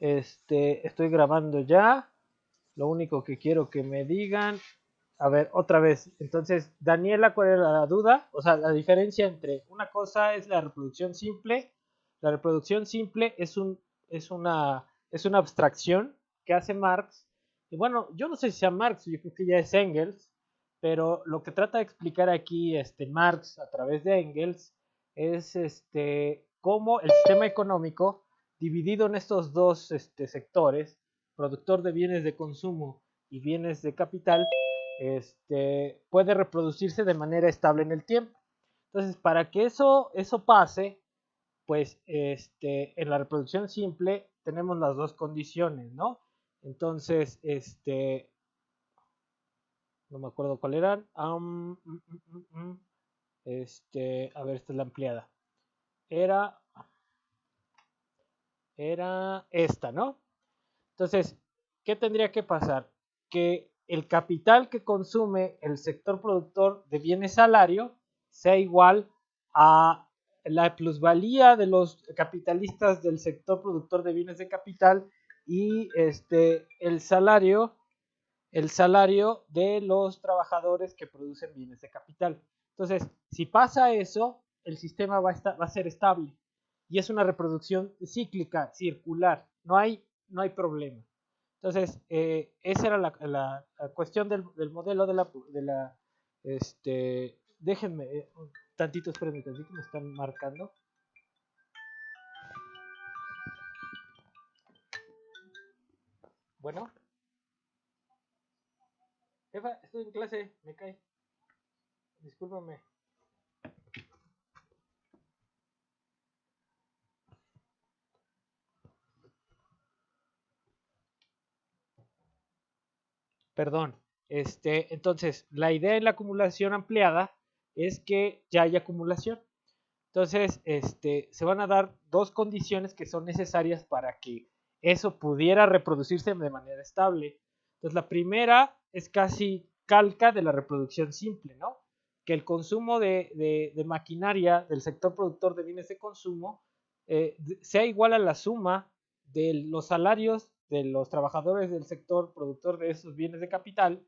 Estoy grabando ya. Lo único que quiero que me digan, a ver, otra vez. Entonces, Daniela, ¿cuál era la duda? O sea, la diferencia entre una cosa es la reproducción simple. La reproducción simple es una abstracción que hace Marx. Y bueno, yo no sé si sea Marx, yo creo que ya es Engels, pero lo que trata de explicar aquí Marx a través de Engels es cómo el sistema económico dividido en estos dos sectores, productor de bienes de consumo y bienes de capital, puede reproducirse de manera estable en el tiempo. Entonces, para que eso pase, pues en la reproducción simple tenemos las dos condiciones, ¿no? Entonces, no me acuerdo cuál eran. A ver, esta es la ampliada. Era, era esta, ¿no? Entonces, ¿qué tendría que pasar? Que el capital que consume el sector productor de bienes salario sea igual a la plusvalía de los capitalistas del sector productor de bienes de capital y el salario de los trabajadores que producen bienes de capital. Entonces, si pasa eso, el sistema va a ser estable y es una reproducción cíclica, circular, no hay problema. Entonces, esa era la cuestión del modelo déjenme, un tantito, espérenme tantito, me están marcando. Bueno, jefa, estoy en clase, me cae, discúlpame. Perdón. Entonces, la idea en la acumulación ampliada es que ya hay acumulación. Entonces, se van a dar dos condiciones que son necesarias para que eso pudiera reproducirse de manera estable. Entonces, la primera es casi calca de la reproducción simple, ¿no? Que el consumo de maquinaria del sector productor de bienes de consumo sea igual a la suma de los salarios de los trabajadores del sector productor de esos bienes de capital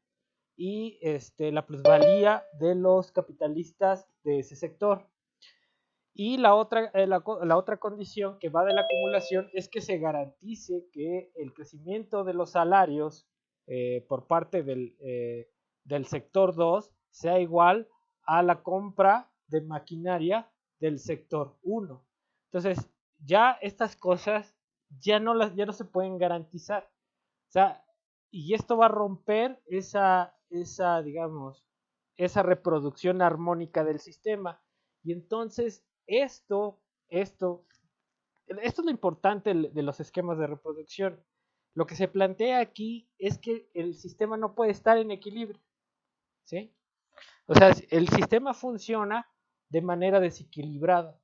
y la plusvalía de los capitalistas de ese sector. Y la otra condición que va de la acumulación es que se garantice que el crecimiento de los salarios por parte del sector 2 sea igual a la compra de maquinaria del sector 1. Entonces, ya estas cosas ya no se pueden garantizar. O sea, y esto va a romper digamos, esa reproducción armónica del sistema. Y entonces esto es lo importante de los esquemas de reproducción. Lo que se plantea aquí es que el sistema no puede estar en equilibrio, ¿sí? O sea, el sistema funciona de manera desequilibrada.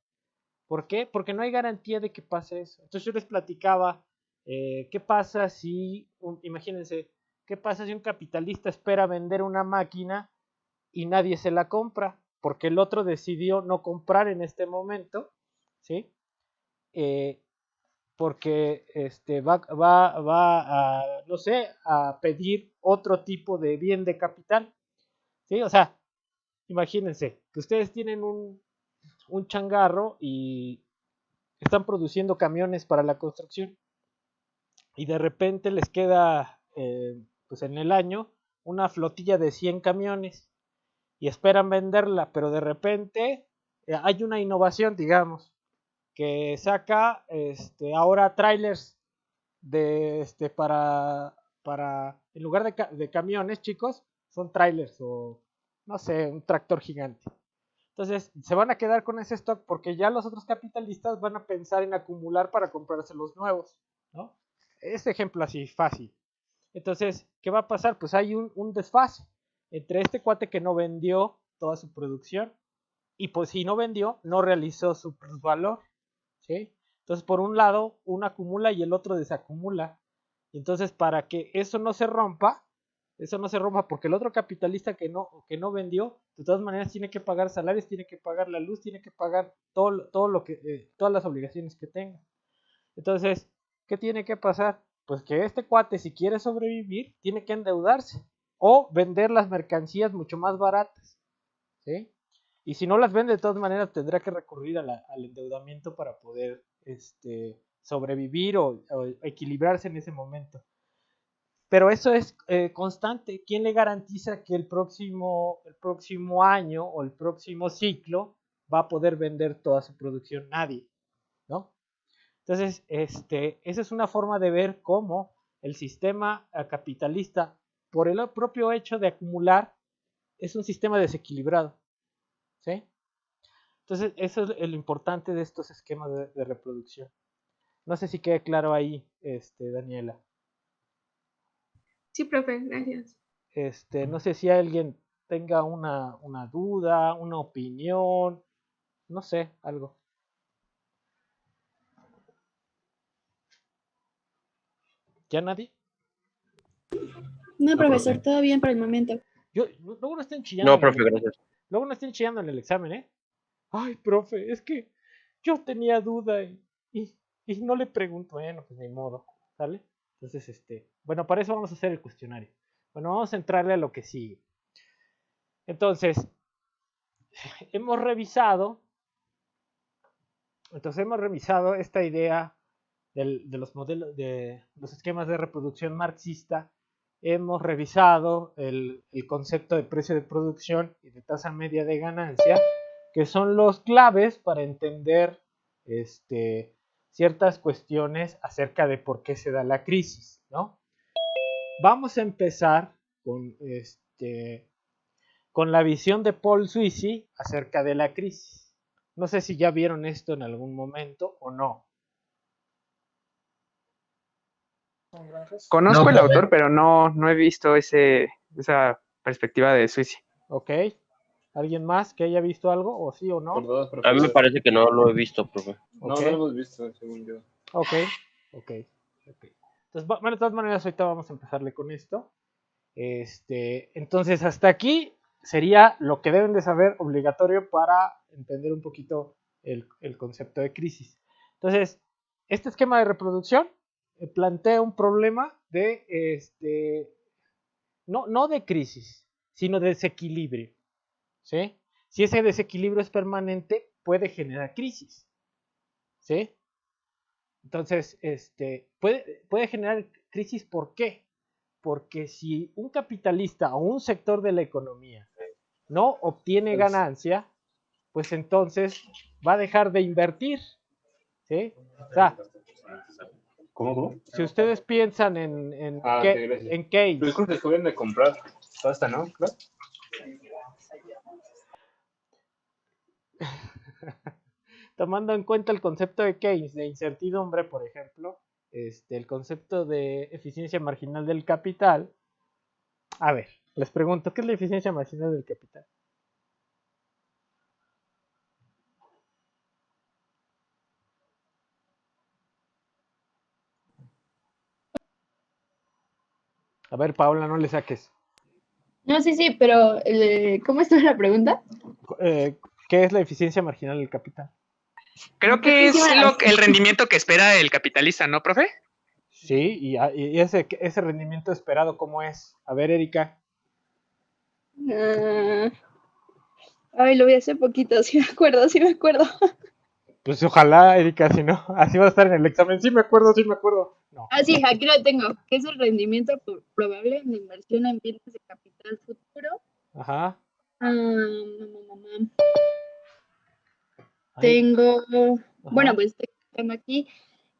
¿Por qué? Porque no hay garantía de que pase eso. Entonces yo les platicaba, ¿qué pasa si, imagínense, qué pasa si un capitalista espera vender una máquina y nadie se la compra? Porque el otro decidió no comprar en este momento, ¿sí? Eh, Porque va a, no sé, a pedir otro tipo de bien de capital, ¿sí? O sea, imagínense que ustedes tienen un changarro y están produciendo camiones para la construcción y de repente les queda, pues en el año, una flotilla de 100 camiones y esperan venderla, pero de repente hay una innovación, digamos, que saca ahora trailers para en lugar de camiones, chicos, son trailers o no sé, un tractor gigante. Entonces, se van a quedar con ese stock porque ya los otros capitalistas van a pensar en acumular para comprarse los nuevos, ¿no? Este ejemplo así, fácil. Entonces, ¿qué va a pasar? Pues hay un desfase entre este cuate que no vendió toda su producción y pues si no vendió, no realizó su valor, ¿sí? Entonces, por un lado, uno acumula y el otro desacumula. Y entonces, para que eso no se rompa porque el otro capitalista que no vendió, de todas maneras tiene que pagar salarios, tiene que pagar la luz, tiene que pagar todo lo que, todas las obligaciones que tenga. Entonces, ¿qué tiene que pasar? Pues que este cuate, si quiere sobrevivir, tiene que endeudarse o vender las mercancías mucho más baratas, ¿sí? Y si no las vende, de todas maneras tendrá que recurrir al endeudamiento para poder sobrevivir o equilibrarse en ese momento. Pero eso es constante. ¿Quién le garantiza que el próximo año o el próximo ciclo va a poder vender toda su producción? Nadie, ¿no? Entonces, esa es una forma de ver cómo el sistema capitalista, por el propio hecho de acumular, es un sistema desequilibrado, ¿sí? Entonces, eso es lo importante de estos esquemas de reproducción. No sé si quede claro ahí, Daniela. Sí, profe, gracias. No sé si alguien tenga una duda, una opinión, no sé, algo. ¿Ya nadie? No, No, profesor, profe. todo bien por el momento. Luego no estén chillando No, profe, gracias. luego no estén chillando en el examen, ¿eh? Ay, profe, es que yo tenía duda y no le pregunto, bueno, pues ni modo, ¿sale? Entonces, bueno, para eso vamos a hacer el cuestionario. Bueno, vamos a entrarle a lo que sigue. Entonces, hemos revisado, esta idea de los modelos, de los esquemas de reproducción marxista. Hemos revisado el concepto de precio de producción y de tasa media de ganancia, que son los claves para entender ciertas cuestiones acerca de por qué se da la crisis, ¿no? Vamos a empezar con la visión de Paul Sweezy acerca de la crisis. No sé si ya vieron esto en algún momento o no. Conozco No, el profe. autor, pero no he visto esa perspectiva de Suici. ¿Ok? ¿Alguien más que haya visto algo? ¿O sí o Por no? dos, A mí me profesor. parece que no lo he visto, profe. No, Ok, no lo hemos visto, según yo. ok, ok. Entonces, bueno, de todas maneras, ahorita vamos a empezarle con esto. Entonces, hasta aquí sería lo que deben de saber obligatorio para entender un poquito el concepto de crisis. Entonces, este esquema de reproducción plantea un problema no de crisis, sino de desequilibrio, ¿sí? Si ese desequilibrio es permanente, puede generar crisis, ¿sí? Entonces, puede generar crisis, ¿por qué? Porque si un capitalista o un sector de la economía no obtiene ganancia, pues entonces va a dejar de invertir, ¿sí? O sea, ¿Cómo? si ustedes piensan Ah, ok, gracias. en Keynes, Los cursos que de comprar pasta, ¿no? Claro. tomando en cuenta el concepto de Keynes de incertidumbre, por ejemplo, el concepto de eficiencia marginal del capital. A ver, les pregunto, ¿qué es la eficiencia marginal del capital? A ver, Paula, no le saques. No, sí, sí, pero ¿cómo estuvo la pregunta? ¿Qué es la eficiencia marginal del capital? Creo Creo que que sí es me la el rendimiento que espera el capitalista, ¿no, profe? Sí, y ese rendimiento esperado, ¿cómo es? A ver, Erika. Ah, ay, lo vi hace poquito, sí me acuerdo, sí me acuerdo. Pues ojalá, Erika, si no, así va a estar en el examen. Sí me acuerdo, sí me acuerdo. No. Ah, sí, aquí lo tengo, que es el rendimiento probable en la inversión en bienes de capital futuro. Ajá. Mamá. Ay, Tengo, bueno, ajá. pues tengo aquí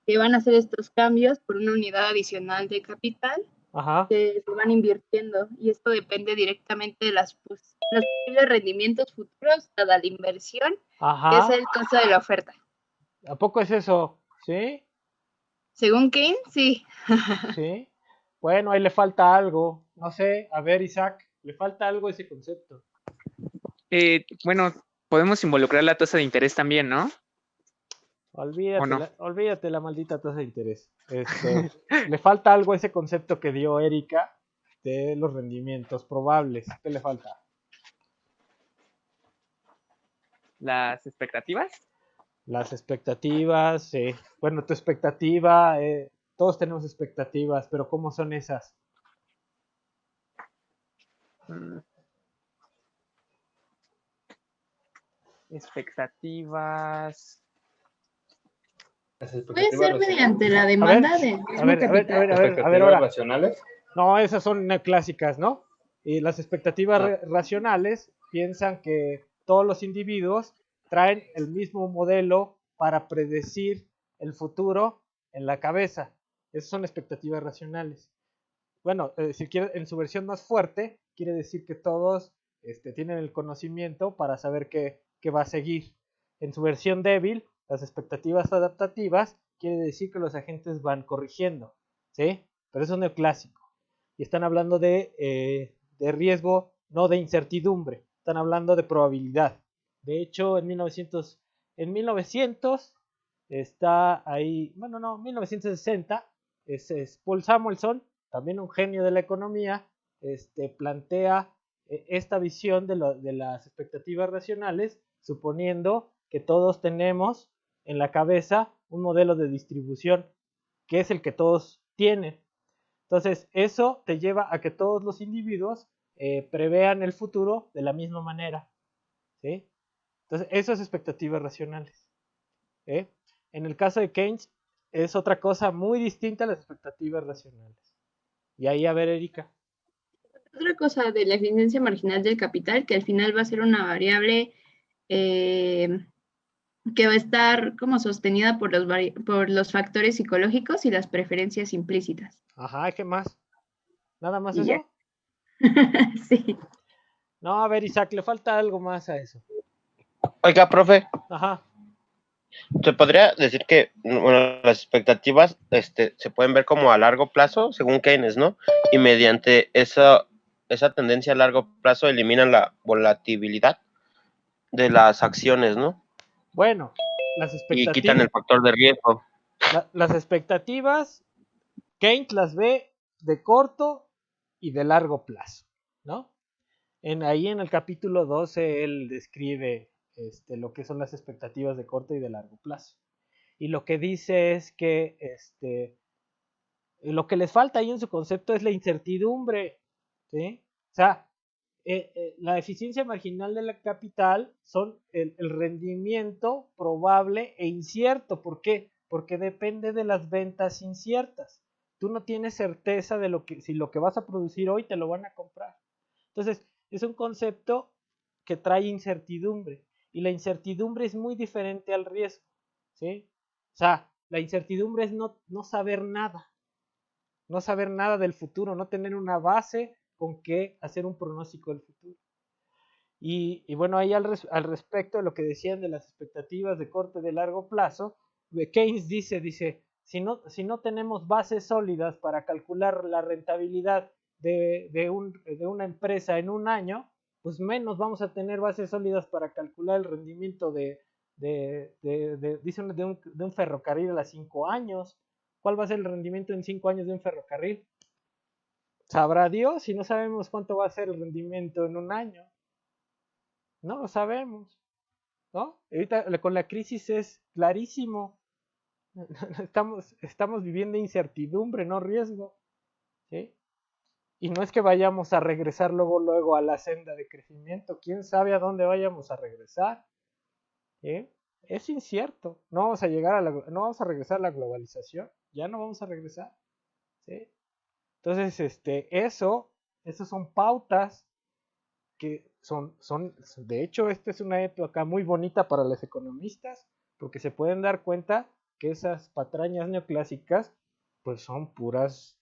que van a hacer estos cambios por una unidad adicional de capital Ajá. que se van invirtiendo y esto depende directamente de los posibles rendimientos futuros dada la inversión, que es Ajá. el costo de la oferta. ¿A poco es eso? ¿Sí? Según Keynes, sí. ¿Sí? Bueno, ahí le falta algo. No sé, a ver, Isaac, le falta algo a ese concepto. Bueno, podemos involucrar la tasa de interés también, ¿no? ¿O no? Olvídate la maldita tasa de interés. Le falta algo a ese concepto que dio Erika de los rendimientos probables. ¿Qué le falta? Las expectativas. Las expectativas, bueno, tu expectativa, todos tenemos expectativas, pero ¿cómo son esas? Expectativas. Puede ser mediante la demanda del mismo capital. ¿Expectativas racionales? No, esas son clásicas, ¿no? Y las expectativas racionales piensan que todos los individuos traen el mismo modelo para predecir el futuro en la cabeza. Esas son expectativas racionales. Bueno, si quiere, en su versión más fuerte, quiere decir que todos tienen el conocimiento para saber qué va a seguir. En su versión débil, las expectativas adaptativas quiere decir que los agentes van corrigiendo, ¿sí? Pero eso es neoclásico. Y están hablando de riesgo, no de incertidumbre. Están hablando de probabilidad. De hecho, en 1900 está ahí, bueno, no, 1960, es Paul Samuelson, también un genio de la economía, plantea esta visión de las expectativas racionales, suponiendo que todos tenemos en la cabeza un modelo de distribución que es el que todos tienen. Entonces, eso te lleva a que todos los individuos prevean el futuro de la misma manera, ¿sí? Entonces, eso es expectativas racionales, ¿sí? En el caso de Keynes, es otra cosa muy distinta a las expectativas racionales. Y ahí, a ver, Erika. Otra cosa de la eficiencia marginal del capital, que al final va a ser una variable que va a estar como sostenida por los factores psicológicos y las preferencias implícitas. Ajá, ¿qué más? ¿Nada más eso? Sí. No, a ver, Isaac, le falta algo más a eso. Oiga, profe. Ajá. Se podría decir que, bueno, las expectativas se pueden ver como a largo plazo, según Keynes, ¿no? Y mediante esa tendencia a largo plazo eliminan la volatilidad de las acciones, ¿no? Bueno, las expectativas. Y quitan el factor de riesgo. Las expectativas, Keynes las ve de corto y de largo plazo, ¿no? Ahí en el capítulo 12 él describe lo que son las expectativas de corto y de largo plazo. Y lo que dice es que lo que les falta ahí en su concepto es la incertidumbre, ¿sí? O sea, la eficiencia marginal del capital son el rendimiento probable e incierto. ¿Por qué? Porque depende de las ventas inciertas. Tú no tienes certeza de si lo que vas a producir hoy te lo van a comprar. Entonces, es un concepto que trae incertidumbre. Y la incertidumbre es muy diferente al riesgo, ¿sí? O sea, la incertidumbre es no saber nada. No saber nada del futuro, no tener una base con que hacer un pronóstico del futuro. Y bueno, ahí al respecto de lo que decían de las expectativas de corto y de largo plazo, Keynes dice, si no tenemos bases sólidas para calcular la rentabilidad de una empresa en un año, pues menos vamos a tener bases sólidas para calcular el rendimiento de un ferrocarril a 5 años. ¿Cuál va a ser el rendimiento en 5 años de un ferrocarril? ¿Sabrá Dios si no sabemos cuánto va a ser el rendimiento en un año? No lo sabemos, ¿no? Ahorita con la crisis es clarísimo. Estamos viviendo incertidumbre, no riesgo, ¿sí? Y no es que vayamos a regresar luego a la senda de crecimiento. ¿Quién sabe a dónde vayamos a regresar? ¿Sí? Es incierto. No vamos a no vamos a regresar a la globalización. Ya no vamos a regresar, ¿sí? Entonces, esos son pautas que de hecho, esta es una época muy bonita para los economistas, porque se pueden dar cuenta que esas patrañas neoclásicas, pues son puros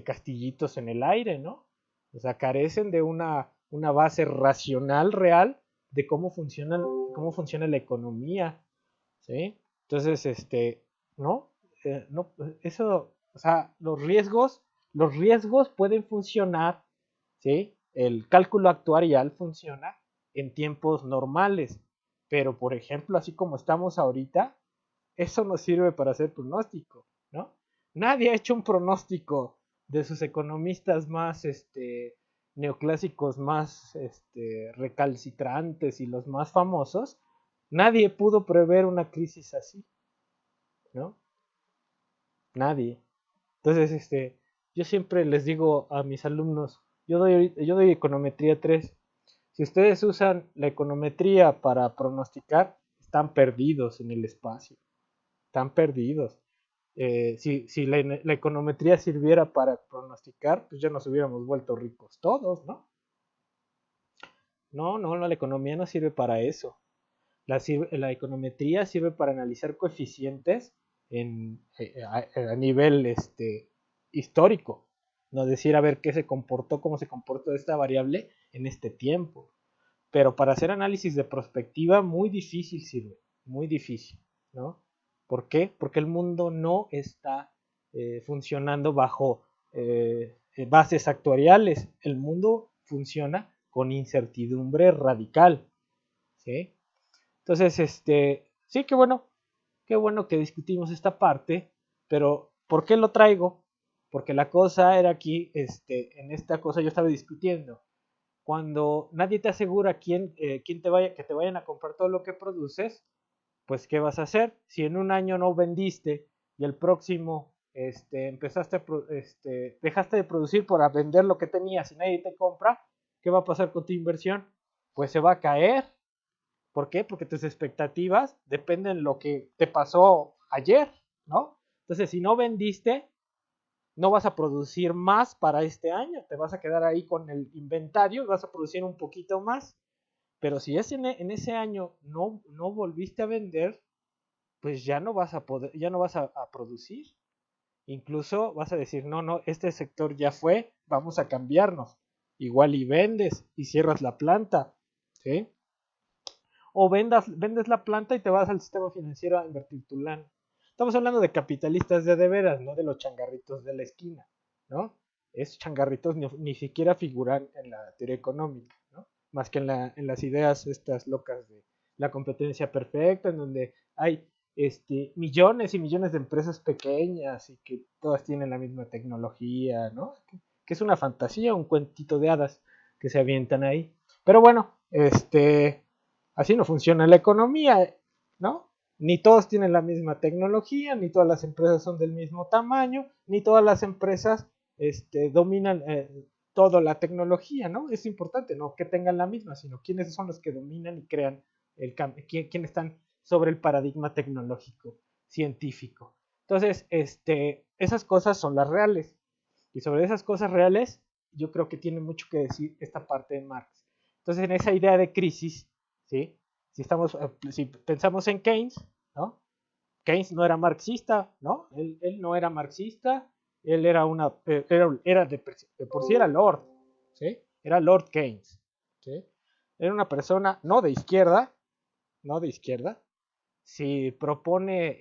castillitos en el aire, ¿no? O sea, carecen de una base racional real de cómo funciona la economía, ¿sí? Entonces, no, eso, o sea, los riesgos pueden funcionar, ¿sí? El cálculo actuarial funciona en tiempos normales, pero por ejemplo, así como estamos ahorita, eso no sirve para hacer pronóstico, ¿no? Nadie ha hecho un pronóstico de sus economistas más neoclásicos, más recalcitrantes y los más famosos. Nadie pudo prever una crisis así, ¿no? Nadie. Entonces, yo siempre les digo a mis alumnos, yo doy econometría 3. Si ustedes usan la econometría para pronosticar, están perdidos en el espacio. Están perdidos. Si la econometría sirviera para pronosticar, pues ya nos hubiéramos vuelto ricos todos, ¿no? No, la economía no sirve para eso. La econometría sirve para analizar coeficientes a nivel histórico. No decir a ver cómo se comportó esta variable en este tiempo. Pero para hacer análisis de prospectiva, muy difícil sirve. Muy difícil, ¿no? ¿Por qué? Porque el mundo no está funcionando bajo bases actuariales. El mundo funciona con incertidumbre radical, ¿sí? Entonces, sí, qué bueno que discutimos esta parte, pero ¿por qué lo traigo? Porque la cosa era aquí, en esta cosa yo estaba discutiendo. Cuando nadie te asegura que te vayan a comprar todo lo que produces, pues ¿qué vas a hacer? Si en un año no vendiste y el próximo dejaste de producir para vender lo que tenías y nadie te compra, ¿qué va a pasar con tu inversión? Pues se va a caer. ¿Por qué? Porque tus expectativas dependen de lo que te pasó ayer, ¿no? Entonces, si no vendiste, no vas a producir más para este año, te vas a quedar ahí con el inventario, vas a producir un poquito más, pero si en ese año no volviste a vender, pues ya no vas a poder, ya no vas a producir. Incluso vas a decir, no, este sector ya fue, vamos a cambiarnos. Igual y vendes y cierras la planta, ¿sí? O vendes la planta y te vas al sistema financiero a invertir tu lana. Estamos hablando de capitalistas de veras, no de los changarritos de la esquina, ¿no? Esos changarritos ni siquiera figuran en la teoría económica, ¿no? Más que en las ideas estas locas de la competencia perfecta, en donde hay millones y millones de empresas pequeñas y que todas tienen la misma tecnología, ¿no? Que es una fantasía, un cuentito de hadas que se avientan ahí. Pero bueno, así no funciona la economía, ¿no? Ni todos tienen la misma tecnología, ni todas las empresas son del mismo tamaño, ni todas las empresas dominan toda la tecnología, ¿no? Es importante, no que tengan la misma, sino quiénes son los que dominan y crean el cambio, quiénes están sobre el paradigma tecnológico, científico. Entonces, esas cosas son las reales. Y sobre esas cosas reales, yo creo que tiene mucho que decir esta parte de Marx. Entonces, en esa idea de crisis, ¿sí? Si pensamos en Keynes, ¿no? Keynes no era marxista, ¿no? Él no era marxista, él era por sí era Lord, ¿sí? Era Lord Keynes, ¿sí? Era una persona no de izquierda, si propone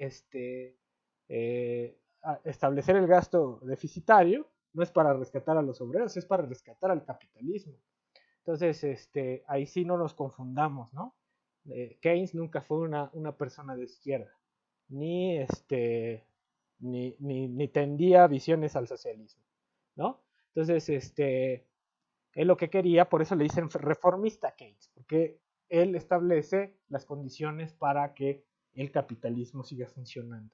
establecer el gasto deficitario, no es para rescatar a los obreros, es para rescatar al capitalismo. Entonces, ahí sí no nos confundamos, ¿no? Keynes nunca fue una persona de izquierda, ni, ni tendía visiones al socialismo, ¿no? Entonces, él lo que quería, por eso le dicen reformista Keynes, porque él establece las condiciones para que el capitalismo siga funcionando.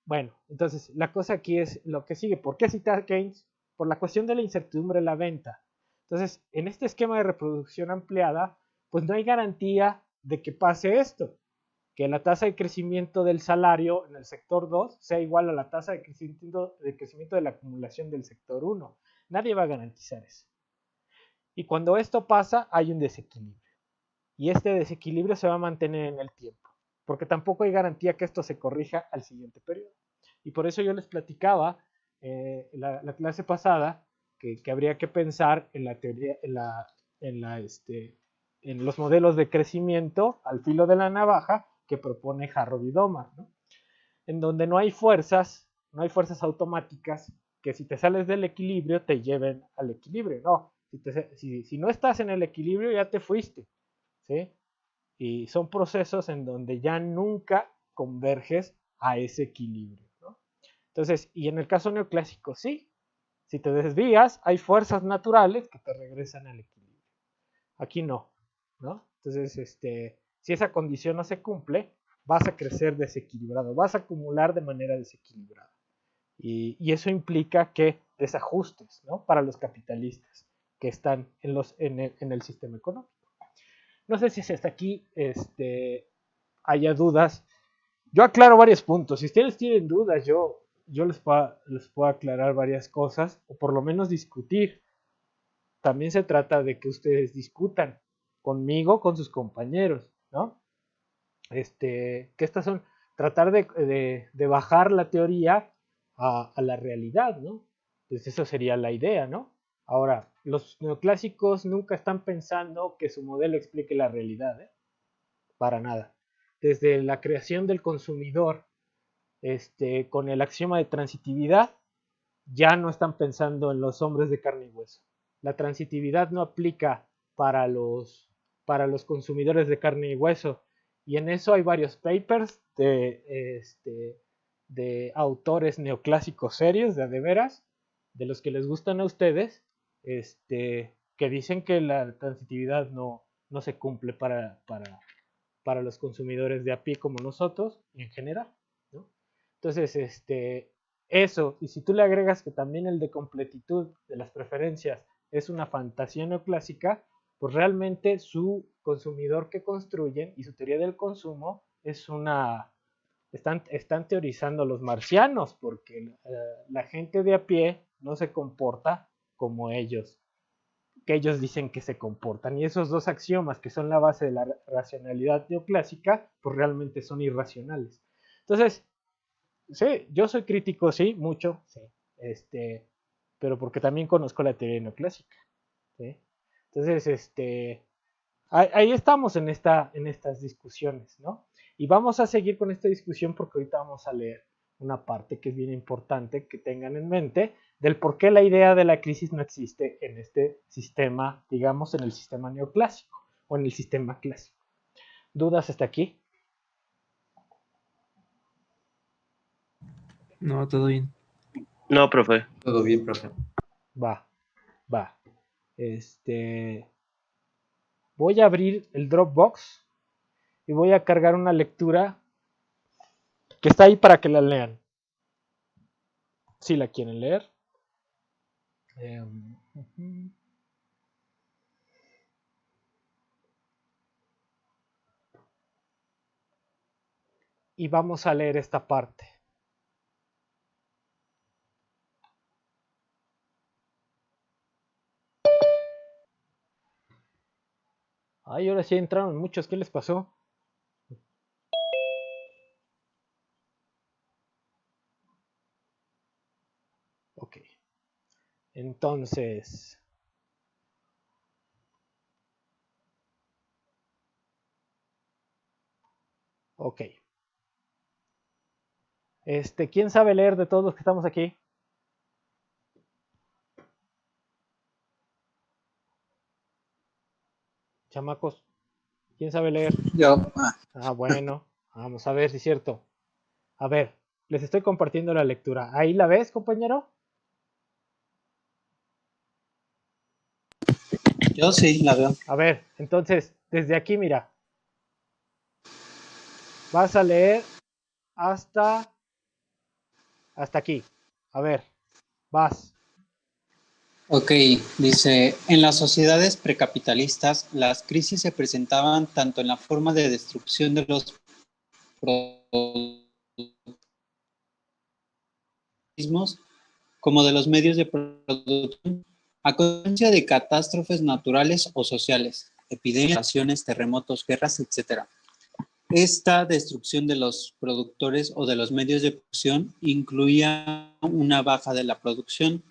Bueno, entonces la cosa aquí es lo que sigue. ¿Por qué citar Keynes? Por la cuestión de la incertidumbre en la venta. Entonces, en este esquema de reproducción ampliada, pues no hay garantía de que pase esto, que la tasa de crecimiento del salario en el sector 2 sea igual a la tasa de crecimiento de la acumulación del sector 1. Nadie va a garantizar eso. Y cuando esto pasa, hay un desequilibrio. Y este desequilibrio se va a mantener en el tiempo, porque tampoco hay garantía que esto se corrija al siguiente periodo. Y por eso yo les platicaba la clase pasada que habría que pensar en la teoría, en los modelos de crecimiento al filo de la navaja que propone Harrod y Domar, ¿no? En donde no hay fuerzas automáticas que si te sales del equilibrio te lleven al equilibrio. No, si no estás en el equilibrio ya te fuiste, ¿sí? Y son procesos en donde ya nunca converges a ese equilibrio, ¿no? Entonces, y en el caso neoclásico, sí, si te desvías, hay fuerzas naturales que te regresan al equilibrio. Aquí no, ¿no? Entonces, si esa condición no se cumple, vas a crecer desequilibrado, vas a acumular de manera desequilibrada. Y eso implica que desajustes, ¿no? Para los capitalistas que están en el sistema económico. No sé si hasta aquí haya dudas. Yo aclaro varios puntos. Si ustedes tienen dudas, yo les puedo aclarar varias cosas, o por lo menos discutir. También se trata de que ustedes discutan conmigo, con sus compañeros, ¿no? Que estas son, tratar de bajar la teoría a la realidad, ¿no? Pues eso sería la idea, ¿no? Ahora, los neoclásicos nunca están pensando que su modelo explique la realidad, ¿eh? Para nada. Desde la creación del consumidor, con el axioma de transitividad, ya no están pensando en los hombres de carne y hueso. La transitividad no aplica para los consumidores de carne y hueso. Y en eso hay varios papers de autores neoclásicos serios, de veras, de los que les gustan a ustedes, que dicen que la transitividad no se cumple para los consumidores de a pie como nosotros y en general, ¿no? Entonces, eso, y si tú le agregas que también el de completitud de las preferencias es una fantasía neoclásica, pues realmente su consumidor que construyen y su teoría del consumo es están teorizando los marcianos, porque la gente de a pie no se comporta como que ellos dicen que se comportan. Y esos dos axiomas, que son la base de la racionalidad neoclásica, pues realmente son irracionales. Entonces, sí, yo soy crítico, sí, mucho, sí, pero porque también conozco la teoría neoclásica, ¿sí? Entonces, ahí estamos en estas discusiones, ¿no? Y vamos a seguir con esta discusión porque ahorita vamos a leer una parte que es bien importante que tengan en mente del por qué la idea de la crisis no existe en este sistema, digamos, en el sistema neoclásico o en el sistema clásico. ¿Dudas hasta aquí? No, todo bien. No, profe. Todo bien, profe. Va. Voy a abrir el Dropbox y voy a cargar una lectura que está ahí para que la lean. Si la quieren leer. Y vamos a leer esta parte. Ay, ahora sí entraron muchos. ¿Qué les pasó? Ok. Entonces. Ok. ¿Quién sabe leer de todos los que estamos aquí? Chamacos. ¿Quién sabe leer? Yo. Bueno. Vamos a ver si es cierto. A ver, les estoy compartiendo la lectura. ¿Ahí la ves, compañero? Yo sí, la veo. A ver, entonces, desde aquí, mira. Vas a leer hasta aquí. A ver, vas. Ok, dice, en las sociedades precapitalistas, las crisis se presentaban tanto en la forma de destrucción de los mismos como de los medios de producción a consecuencia de catástrofes naturales o sociales, epidemias, terremotos, guerras, etc. Esta destrucción de los productores o de los medios de producción incluía una baja de la producción,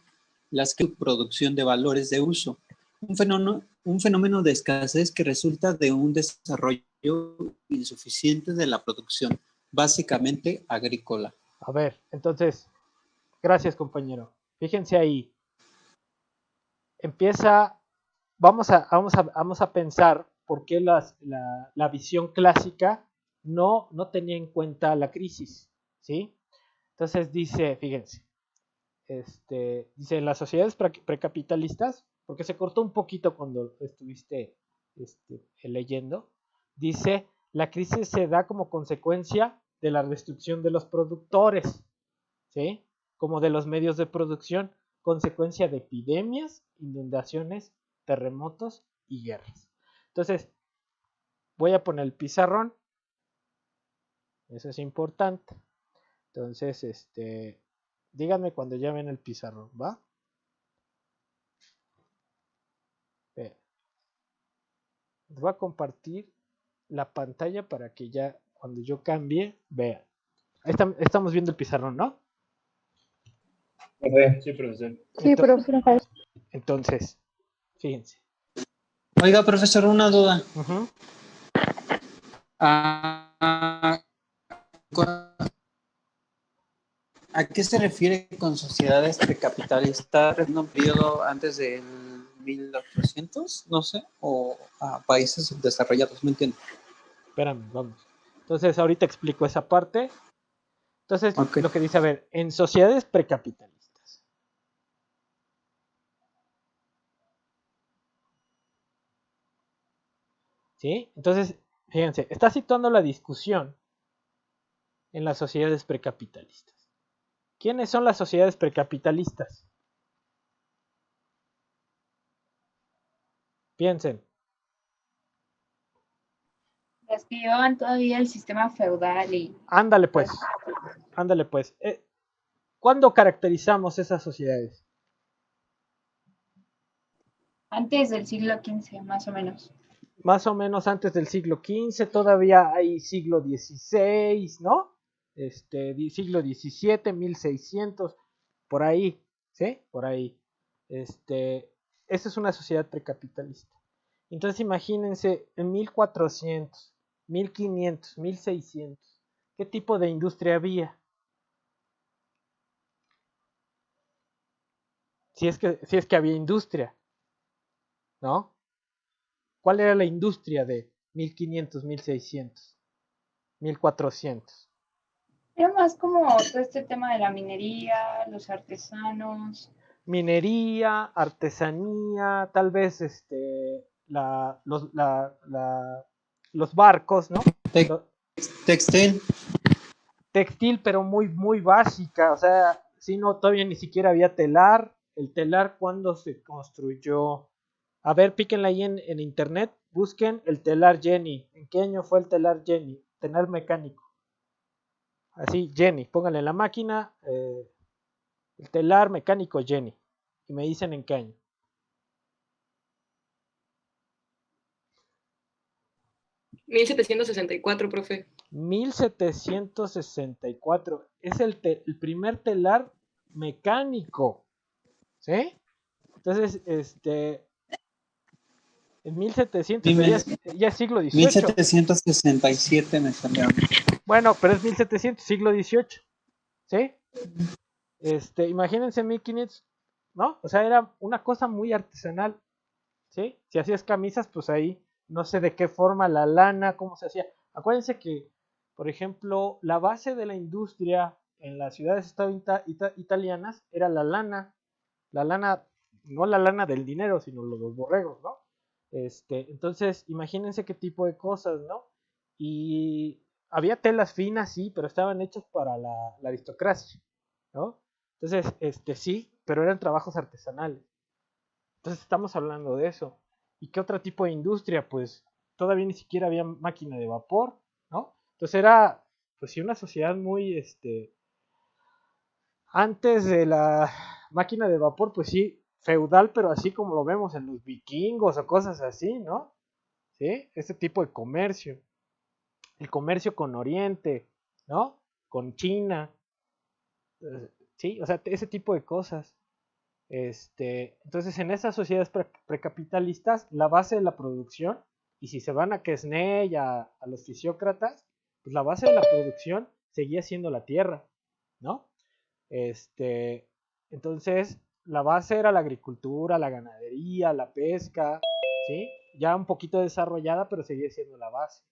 la producción de valores de uso, un fenómeno de escasez que resulta de un desarrollo insuficiente de la producción, básicamente agrícola. A ver, entonces, gracias, compañero. Fíjense ahí. Empieza, vamos a pensar por qué la visión clásica no tenía en cuenta la crisis, ¿sí? Entonces dice, fíjense, dice, en las sociedades precapitalistas, porque se cortó un poquito cuando estuviste leyendo, dice, la crisis se da como consecuencia de la destrucción de los productores, ¿sí? Como de los medios de producción, consecuencia de epidemias, inundaciones, terremotos y guerras. Entonces, voy a poner el pizarrón. Eso es importante. Entonces, díganme cuando ya ven el pizarrón, ¿va? Les voy a compartir la pantalla para que ya cuando yo cambie, vean. Ahí estamos viendo el pizarrón, ¿no? Sí, profesor. Sí, profesor. Entonces, fíjense. Oiga, profesor, una duda. Uh-huh. ¿A qué se refiere con sociedades precapitalistas en un periodo antes del 1800? No sé, o a países subdesarrollados, no entiendo. Espérame, vamos. Entonces, ahorita explico esa parte. Entonces, Okay. Lo que dice, a ver, en sociedades precapitalistas. ¿Sí? Entonces, fíjense, está situando la discusión en las sociedades precapitalistas. ¿Quiénes son las sociedades precapitalistas? Piensen. Las que llevaban todavía el sistema feudal y... Ándale pues. ¿Cuándo caracterizamos esas sociedades? Antes del siglo XV, más o menos. Más o menos antes del siglo XV, todavía hay siglo XVI, ¿no? Siglo XVII, 1600, por ahí, ¿sí? Por ahí. Esa es una sociedad precapitalista. Entonces imagínense en 1400, 1500, 1600, ¿qué tipo de industria había? Si es que había industria, ¿no? ¿Cuál era la industria de 1500, 1600, 1400? Era más como todo este tema de la minería, los artesanos. Minería, artesanía, tal vez los barcos, ¿no? Textil. Textil, pero muy, muy básica, o sea, si no, todavía ni siquiera había telar. El telar, ¿cuándo se construyó? A ver, píquenla ahí en internet, busquen el telar Jenny. ¿En qué año fue el telar Jenny? Telar mecánico. Así, Jenny, pónganle en la máquina el telar mecánico Jenny. Y me dicen en qué año. 1764, profe. 1764. Es el primer telar mecánico. ¿Sí? Entonces, en 1700 ya es siglo XVIII. 1767 me salió. Bueno, pero es 1700, siglo XVIII. ¿Sí? Imagínense 1500, ¿no? O sea, era una cosa muy artesanal. ¿Sí? Si hacías camisas, pues ahí no sé de qué forma la lana, cómo se hacía. Acuérdense que, por ejemplo, la base de la industria en las ciudades italianas era la lana, no la lana del dinero, sino los borregos, ¿no? Entonces, imagínense qué tipo de cosas, ¿no? Y había telas finas, sí, pero estaban hechas para la aristocracia, ¿no? Entonces, sí, pero eran trabajos artesanales. Entonces estamos hablando de eso. ¿Y qué otro tipo de industria? Pues todavía ni siquiera había máquina de vapor, ¿no? Entonces era, pues sí, una sociedad muy, antes de la máquina de vapor, pues sí, feudal, pero así como lo vemos en los vikingos o cosas así, ¿no? ¿Sí? Ese tipo de comercio. El comercio con Oriente, ¿no? Con China, sí, o sea, ese tipo de cosas. Entonces, en esas sociedades precapitalistas, la base de la producción, y si se van a Quesnay y a los fisiócratas, pues la base de la producción seguía siendo la tierra, ¿no? Entonces, la base era la agricultura, la ganadería, la pesca, ¿sí? Ya un poquito desarrollada, pero seguía siendo la base.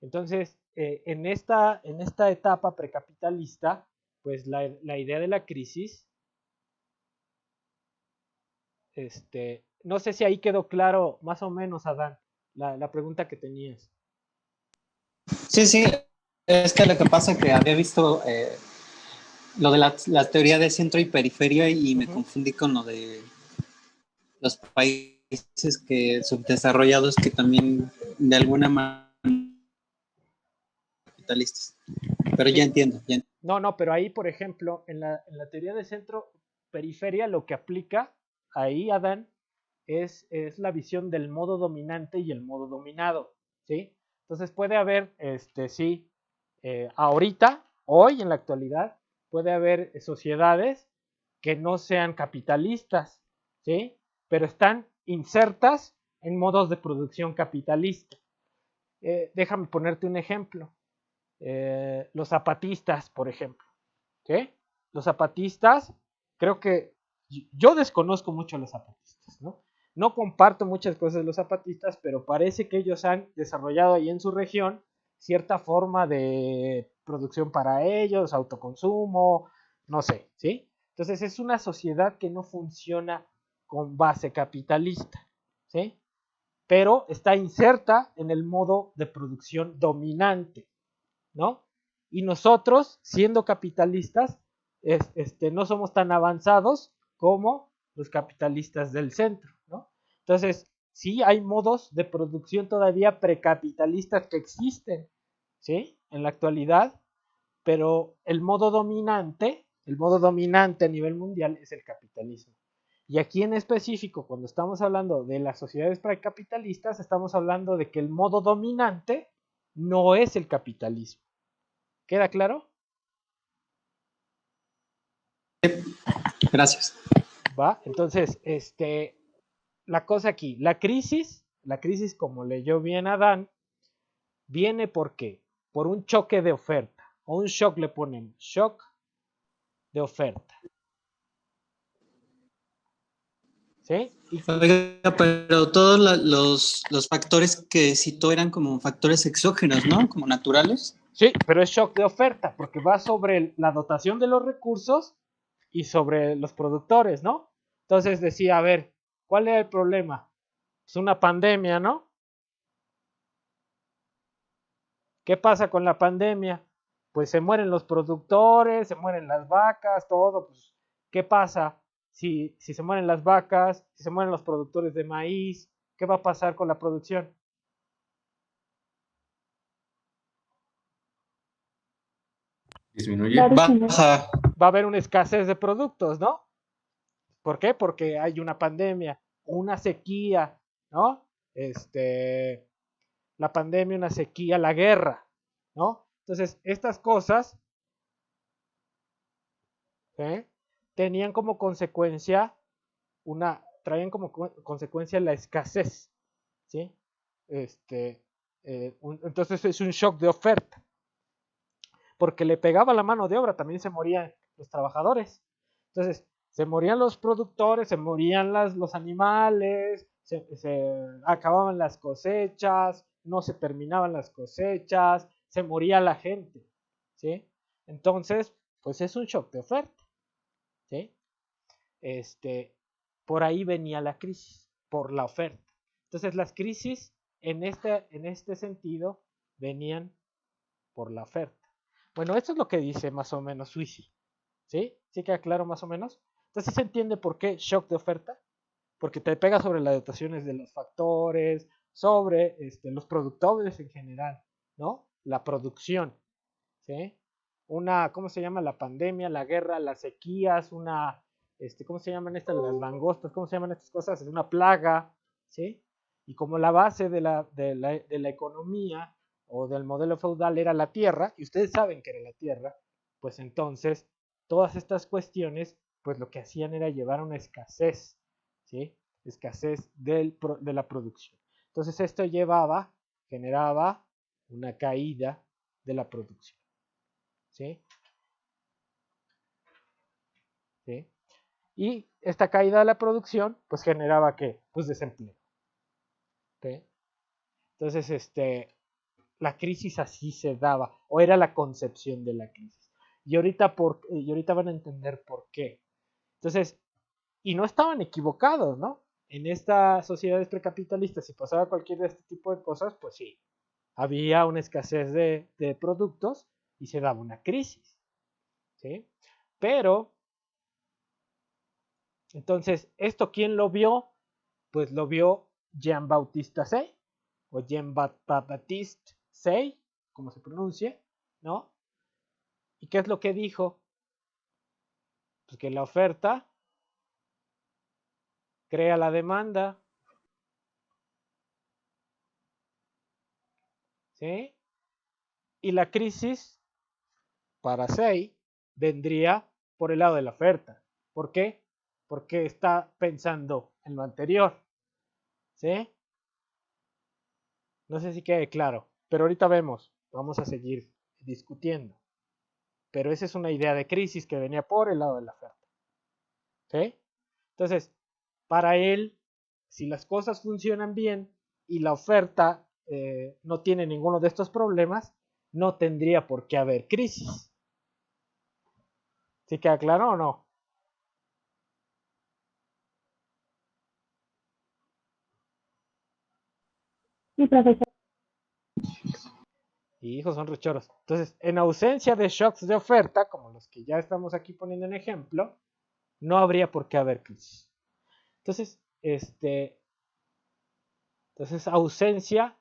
Entonces, en esta etapa precapitalista, pues la idea de la crisis, no sé si ahí quedó claro más o menos, Adán, la pregunta que tenías. Sí, sí, es que lo que pasa es que había visto lo de la teoría de centro y periferia y me confundí con lo de los países que subdesarrollados que también de alguna manera capitalistas. Pero Sí. ya entiendo. No, pero ahí, por ejemplo, en la teoría de centro-periferia, lo que aplica ahí, Adán, es la visión del modo dominante y el modo dominado, ¿sí? Entonces puede haber, sí, ahorita, hoy, en la actualidad, puede haber sociedades que no sean capitalistas, ¿sí? Pero están insertas en modos de producción capitalista. Déjame ponerte un ejemplo. Los zapatistas, por ejemplo. ¿Sí? Los zapatistas, creo que yo desconozco mucho a los zapatistas, ¿no? No comparto muchas cosas de los zapatistas, pero parece que ellos han desarrollado ahí en su región cierta forma de producción para ellos, autoconsumo, no sé, ¿sí? Entonces es una sociedad que no funciona con base capitalista, ¿sí? Pero está inserta en el modo de producción dominante, ¿no? Y nosotros, siendo capitalistas, no somos tan avanzados como los capitalistas del centro, ¿no? Entonces, sí hay modos de producción todavía precapitalistas que existen, ¿sí? En la actualidad, pero el modo dominante a nivel mundial es el capitalismo. Y aquí en específico, cuando estamos hablando de las sociedades precapitalistas, estamos hablando de que el modo dominante no es el capitalismo. ¿Queda claro? Gracias. Va, entonces, la cosa aquí, la crisis como leyó bien Adán, viene ¿por qué? Por un choque de oferta, o un shock le ponen, shock de oferta. ¿Sí? Oiga, pero todos los factores que citó eran como factores exógenos, ¿no? Como naturales. Sí, pero es shock de oferta, porque va sobre la dotación de los recursos y sobre los productores, ¿no? Entonces decía, a ver, ¿cuál era el problema? Es una pandemia, ¿no? ¿Qué pasa con la pandemia? Pues se mueren los productores, se mueren las vacas, todo. Pues, ¿qué pasa si se mueren las vacas, si se mueren los productores de maíz? ¿Qué va a pasar con la producción? Disminuye. Baja. Va a haber una escasez de productos, ¿no? ¿Por qué? Porque hay una pandemia, una sequía, ¿no? La pandemia, una sequía, la guerra, ¿no? Entonces, estas cosas, ¿sí? Tenían como consecuencia traían como consecuencia la escasez, ¿sí? Entonces es un shock de oferta, porque le pegaba la mano de obra, también se morían los trabajadores. Entonces, se morían los productores, se morían los animales, se acababan las cosechas, no se terminaban las cosechas, se moría la gente, ¿sí? Entonces, pues es un shock de oferta, ¿sí? Por ahí venía la crisis, por la oferta. Entonces las crisis en este sentido venían por la oferta. Bueno, esto es lo que dice más o menos Suisi. ¿Sí? ¿Sí queda claro más o menos? Entonces se entiende por qué shock de oferta, porque te pega sobre las dotaciones de los factores, sobre los productores en general, ¿no? La producción, ¿sí? ¿Cómo se llama? La pandemia, la guerra, las sequías, ¿cómo se llaman estas? Las langostas, ¿cómo se llaman estas cosas? Es una plaga, ¿sí? Y como la base de la economía o del modelo feudal era la tierra, y ustedes saben que era la tierra, pues entonces todas estas cuestiones, pues lo que hacían era llevar a una escasez, ¿sí? Escasez de la producción. Entonces esto generaba una caída de la producción. ¿Sí? ¿Sí? Y esta caída de la producción, pues generaba ¿qué? Pues desempleo. ¿Sí? Entonces, la crisis así se daba, o era la concepción de la crisis. Y ahorita van a entender por qué. Entonces, y no estaban equivocados, ¿no? En estas sociedades precapitalistas, si pasaba cualquier de este tipo de cosas, pues sí, había una escasez de productos y se daba una crisis, ¿sí? Pero, entonces, ¿esto quién lo vio? Pues lo vio Jean-Baptiste Say, o Jean-Baptiste Say, como se pronuncie, ¿no? ¿Y qué es lo que dijo? Pues que la oferta crea la demanda, ¿sí? Y la crisis, para Say, vendría por el lado de la oferta. ¿Por qué? Porque está pensando en lo anterior, ¿sí? No sé si quede claro, pero ahorita vamos a seguir discutiendo. Pero esa es una idea de crisis que venía por el lado de la oferta, ¿sí? Entonces, para él, si las cosas funcionan bien y la oferta no tiene ninguno de estos problemas, no tendría por qué haber crisis. ¿Sí queda claro o no? Sí, profesor. Y hijos son rechoros. Entonces, en ausencia de shocks de oferta, como los que ya estamos aquí poniendo en ejemplo, no habría por qué haber crisis. Entonces, ausencia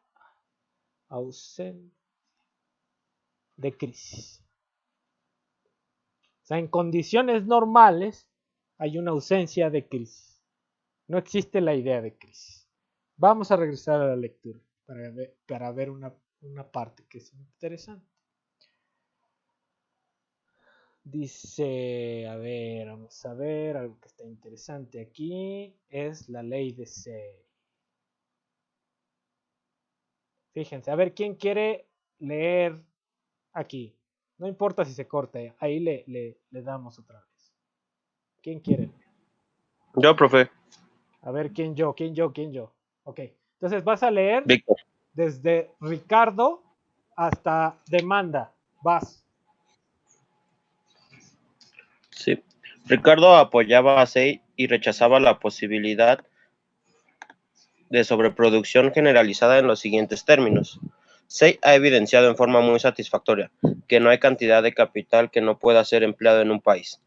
de crisis. O sea, en condiciones normales hay una ausencia de crisis. No existe la idea de crisis. Vamos a regresar a la lectura para ver una parte que es interesante. Dice, vamos a ver, algo que está interesante aquí es la ley de Say. Fíjense, a ver, ¿quién quiere leer aquí? No importa si se corta, ahí le damos otra vez. ¿Quién quiere? Yo, profe. A ver, ¿quién yo? Ok, entonces vas a leer Víctor. desde Ricardo hasta demanda. Vas. Sí. Ricardo apoyaba a Say y rechazaba la posibilidad de sobreproducción generalizada en los siguientes términos. Say ha evidenciado en forma muy satisfactoria que no hay cantidad de capital que no pueda ser empleado en un país,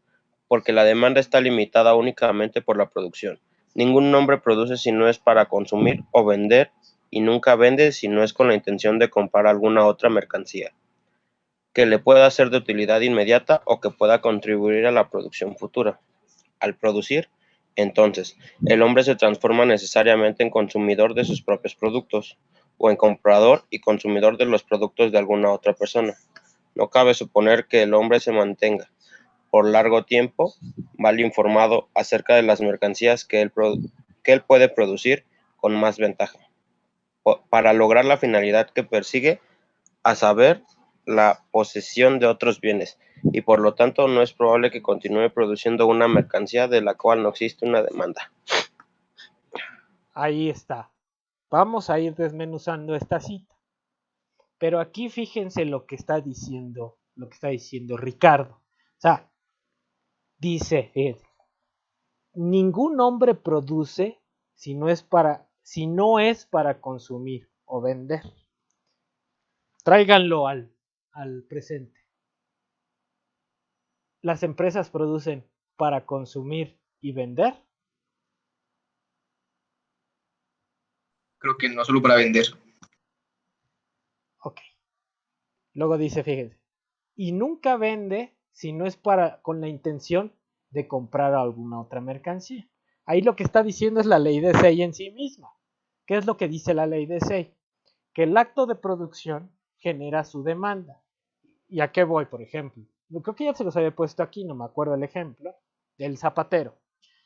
porque la demanda está limitada únicamente por la producción. Ningún hombre produce si no es para consumir o vender, y nunca vende si no es con la intención de comprar alguna otra mercancía, que le pueda ser de utilidad inmediata o que pueda contribuir a la producción futura. Al producir, entonces, el hombre se transforma necesariamente en consumidor de sus propios productos, o en comprador y consumidor de los productos de alguna otra persona. No cabe suponer que el hombre se mantenga por largo tiempo mal informado acerca de las mercancías que él puede producir con más ventaja, para lograr la finalidad que persigue, a saber, la posesión de otros bienes, y por lo tanto no es probable que continúe produciendo una mercancía de la cual no existe una demanda. Ahí está. Vamos a ir desmenuzando esta cita. Pero aquí fíjense lo que está diciendo Ricardo. O sea, dice, ningún hombre produce si no es para consumir o vender. Tráiganlo al presente. ¿Las empresas producen para consumir y vender? Creo que no solo para vender. Ok. Luego dice, fíjense, y nunca vende si no es con la intención de comprar alguna otra mercancía. Ahí lo que está diciendo es la ley de Say en sí misma. ¿Qué es lo que dice la ley de Say? Que el acto de producción genera su demanda. ¿Y a qué voy, por ejemplo? Creo que ya se los había puesto aquí, no me acuerdo el ejemplo, del zapatero.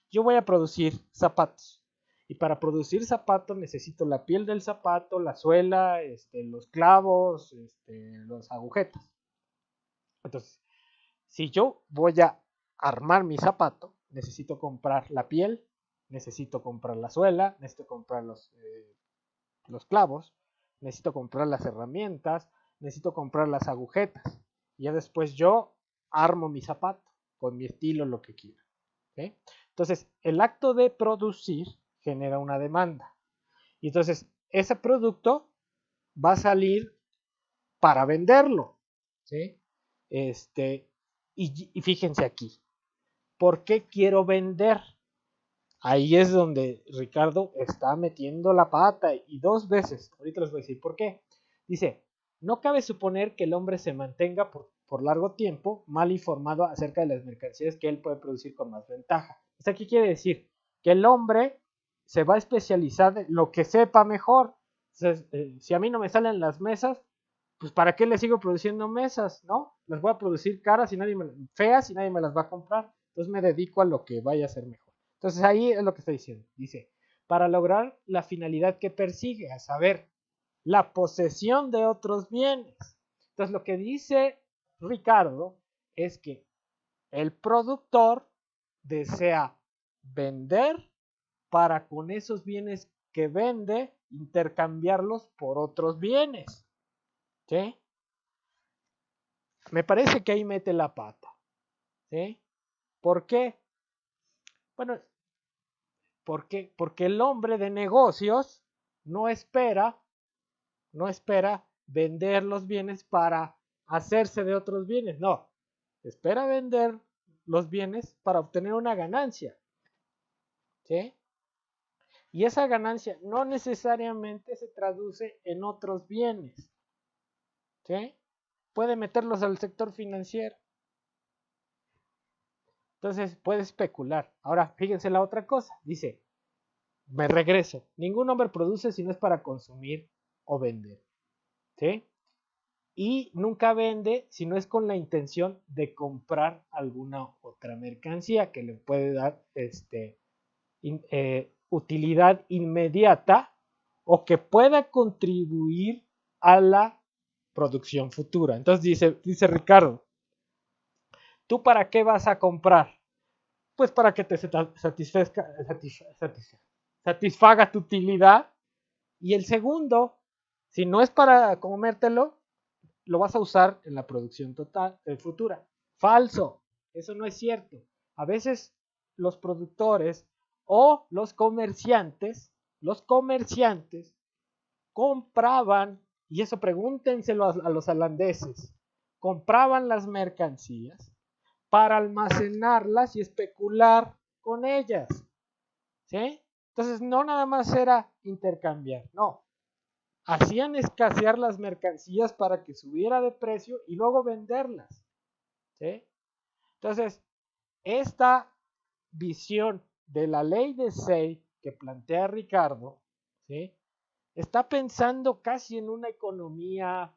Yo voy a producir zapatos. Y para producir zapatos necesito la piel del zapato, la suela, los clavos, las agujetas. Entonces, si yo voy a armar mi zapato, necesito comprar la piel, necesito comprar la suela, necesito comprar los clavos, necesito comprar las herramientas, necesito comprar las agujetas. Y ya después yo armo mi zapato con mi estilo, lo que quiera. ¿Okay? Entonces, el acto de producir genera una demanda. Y entonces, ese producto va a salir para venderlo, ¿sí? Y fíjense aquí, ¿por qué quiero vender? Ahí es donde Ricardo está metiendo la pata y 2 veces. Ahorita les voy a decir por qué. Dice, no cabe suponer que el hombre se mantenga por largo tiempo mal informado acerca de las mercancías que él puede producir con más ventaja. O sea, ¿qué quiere decir? Que el hombre se va a especializar en lo que sepa mejor. Entonces, si a mí no me salen las mesas, pues ¿para qué le sigo produciendo mesas? ¿No? Las voy a producir caras y feas y nadie me las va a comprar. Entonces me dedico a lo que vaya a ser mejor. Entonces ahí es lo que está diciendo. Dice, para lograr la finalidad que persigue, a saber, la posesión de otros bienes. Entonces lo que dice Ricardo es que el productor desea vender para con esos bienes que vende intercambiarlos por otros bienes. ¿Sí? Me parece que ahí mete la pata. ¿Sí? ¿Por qué? Bueno, porque el hombre de negocios no espera vender los bienes para hacerse de otros bienes, no, espera vender los bienes para obtener una ganancia, ¿sí? Y esa ganancia no necesariamente se traduce en otros bienes, ¿sí? Puede meterlos al sector financiero. Entonces puede especular. Ahora, fíjense la otra cosa. Dice, me regreso. Ningún hombre produce si no es para consumir o vender. ¿Sí? Y nunca vende si no es con la intención de comprar alguna otra mercancía que le puede dar utilidad inmediata o que pueda contribuir a la producción futura. Entonces dice Ricardo, ¿tú para qué vas a comprar? Pues para que te satisfaga tu utilidad. Y el segundo, si no es para comértelo, lo vas a usar en la producción total futura. Falso, eso no es cierto. A veces los productores o los comerciantes compraban, y eso pregúntenselo a los holandeses, compraban las mercancías para almacenarlas y especular con ellas. ¿Sí? Entonces no nada más era intercambiar, no. Hacían escasear las mercancías para que subiera de precio y luego venderlas. ¿Sí? Entonces, esta visión de la ley de Say que plantea Ricardo, ¿sí? Está pensando casi en una economía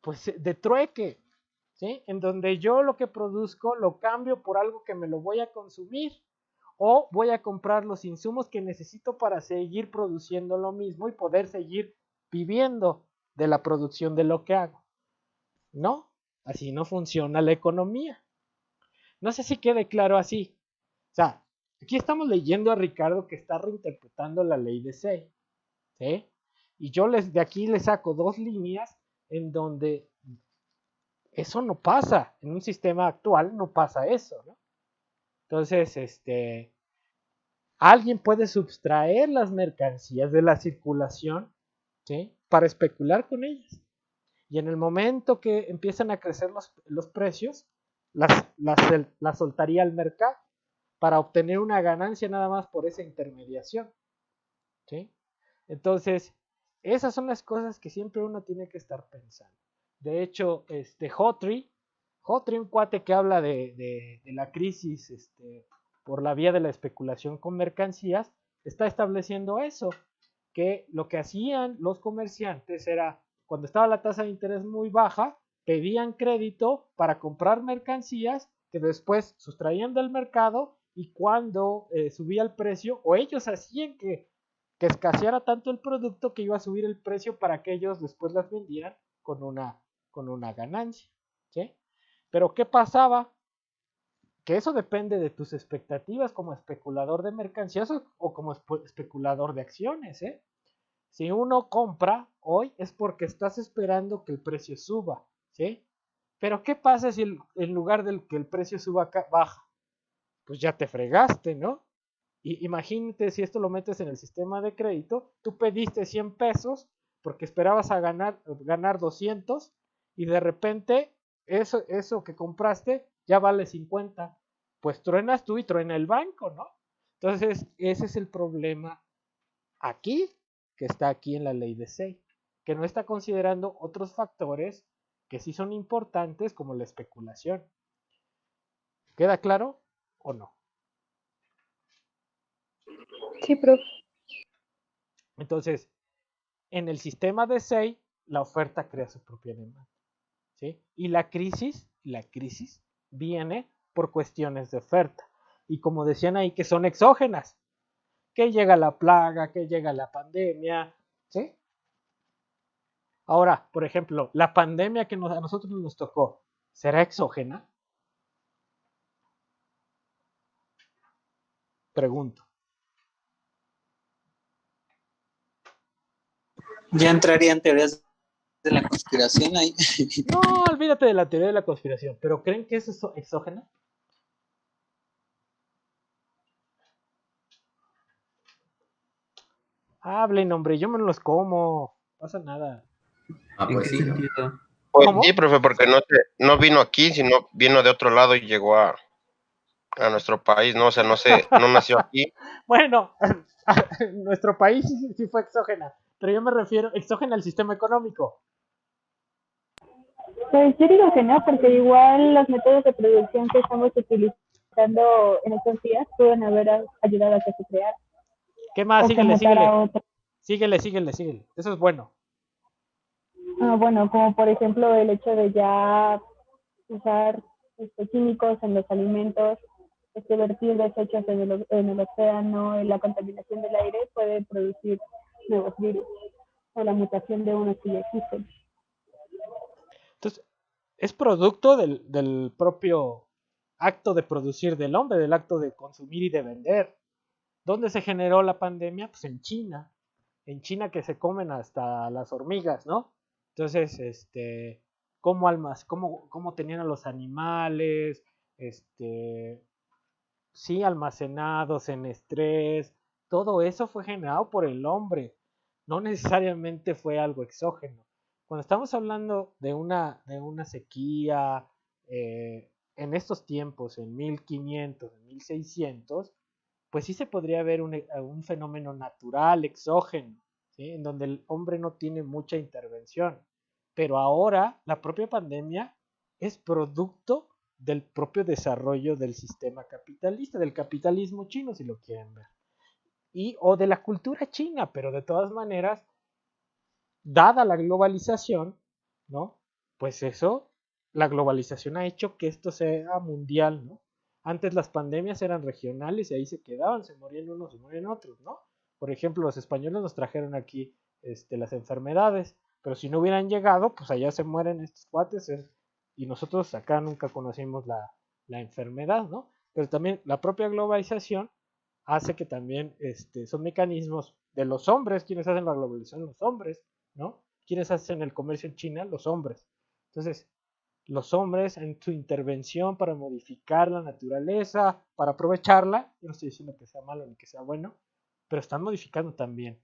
pues, de trueque, ¿sí? En donde yo lo que produzco lo cambio por algo que me lo voy a consumir o voy a comprar los insumos que necesito para seguir produciendo lo mismo y poder seguir viviendo de la producción de lo que hago. No, así no funciona la economía. No sé si quede claro así. O sea, aquí estamos leyendo a Ricardo que está reinterpretando la ley de Say, ¿sí? Y yo de aquí le saco 2 líneas en donde eso no pasa. En un sistema actual no pasa eso, ¿no? Entonces, alguien puede subtraer las mercancías de la circulación, ¿sí? Para especular con ellas. Y en el momento que empiezan a crecer los precios, las soltaría al mercado para obtener una ganancia nada más por esa intermediación. ¿Sí? Entonces, esas son las cosas que siempre uno tiene que estar pensando. De hecho, Hotry, un cuate que habla de la crisis por la vía de la especulación con mercancías, está estableciendo eso, que lo que hacían los comerciantes era, cuando estaba la tasa de interés muy baja, pedían crédito para comprar mercancías que después sustraían del mercado y cuando subía el precio, o ellos hacían que escaseara tanto el producto que iba a subir el precio para que ellos después las vendieran con una ganancia. ¿Sí? Pero ¿qué pasaba? Que eso depende de tus expectativas como especulador de mercancías o como especulador de acciones. Si uno compra hoy es porque estás esperando que el precio suba. ¿Sí? Pero ¿qué pasa si en lugar de que el precio suba baja? Pues ya te fregaste, ¿no? Y imagínate si esto lo metes en el sistema de crédito, tú pediste 100 pesos, porque esperabas a ganar 200 y de repente eso que compraste ya vale 50. Pues truenas tú y truena el banco, ¿no? Entonces, ese es el problema aquí, que está aquí en la ley de SEI, que no está considerando otros factores que sí son importantes como la especulación. ¿Queda claro o no? Sí, profe. Entonces, en el sistema de SEI, la oferta crea su propia demanda, ¿sí? Y la crisis viene por cuestiones de oferta. Y como decían ahí, que son exógenas, que llega la plaga, que llega la pandemia, ¿sí? Ahora, por ejemplo, la pandemia que a nosotros nos tocó, ¿será exógena? Pregunto. Ya entrarían teorías de la conspiración ahí. No, olvídate de la teoría de la conspiración, pero ¿creen que es exógena? Hablen, hombre, yo me los como, no pasa nada. ¿En qué sentido? Pues ¿Cómo? sí, profe, porque no vino aquí, sino vino de otro lado y llegó a nuestro país, ¿no? O sea, no nació aquí. Bueno, nuestro país sí fue exógena, pero yo me refiero exógena al sistema económico. Pues yo digo que no, porque igual los métodos de producción que estamos utilizando en estos días pueden haber ayudado a que se creara. ¿Qué más? O que mutara otro. Síguele. Eso es bueno. Bueno, como por ejemplo el hecho de ya usar químicos en los alimentos, vertir desechos en el océano, la contaminación del aire puede producir nuevos virus o la mutación de unos que ya existen. Entonces, es producto del propio acto de producir del hombre, del acto de consumir y de vender. ¿Dónde se generó la pandemia? Pues en China. En China que se comen hasta las hormigas, ¿no? Entonces, cómo tenían a los animales, sí, almacenados en estrés, todo eso fue generado por el hombre, no necesariamente fue algo exógeno. Cuando estamos hablando de una sequía en estos tiempos, en 1500, en 1600, pues sí se podría ver un fenómeno natural, exógeno, ¿sí? En donde el hombre no tiene mucha intervención. Pero ahora la propia pandemia es producto del propio desarrollo del sistema capitalista, del capitalismo chino, si lo quieren ver. O de la cultura china, pero de todas maneras, dada la globalización, ¿no? Pues eso, la globalización ha hecho que esto sea mundial, ¿no? Antes las pandemias eran regionales y ahí se quedaban, se morían unos, se morían otros, ¿no? Por ejemplo, los españoles nos trajeron aquí las enfermedades, pero si no hubieran llegado, pues allá se mueren estos cuates y nosotros acá nunca conocimos la enfermedad, ¿no? Pero también la propia globalización hace que también son mecanismos de los hombres, quienes hacen la globalización, los hombres, ¿no? Quienes hacen el comercio en China, los hombres. Entonces, los hombres en su intervención para modificar la naturaleza, para aprovecharla, yo no estoy diciendo que sea malo ni que sea bueno, pero están modificando también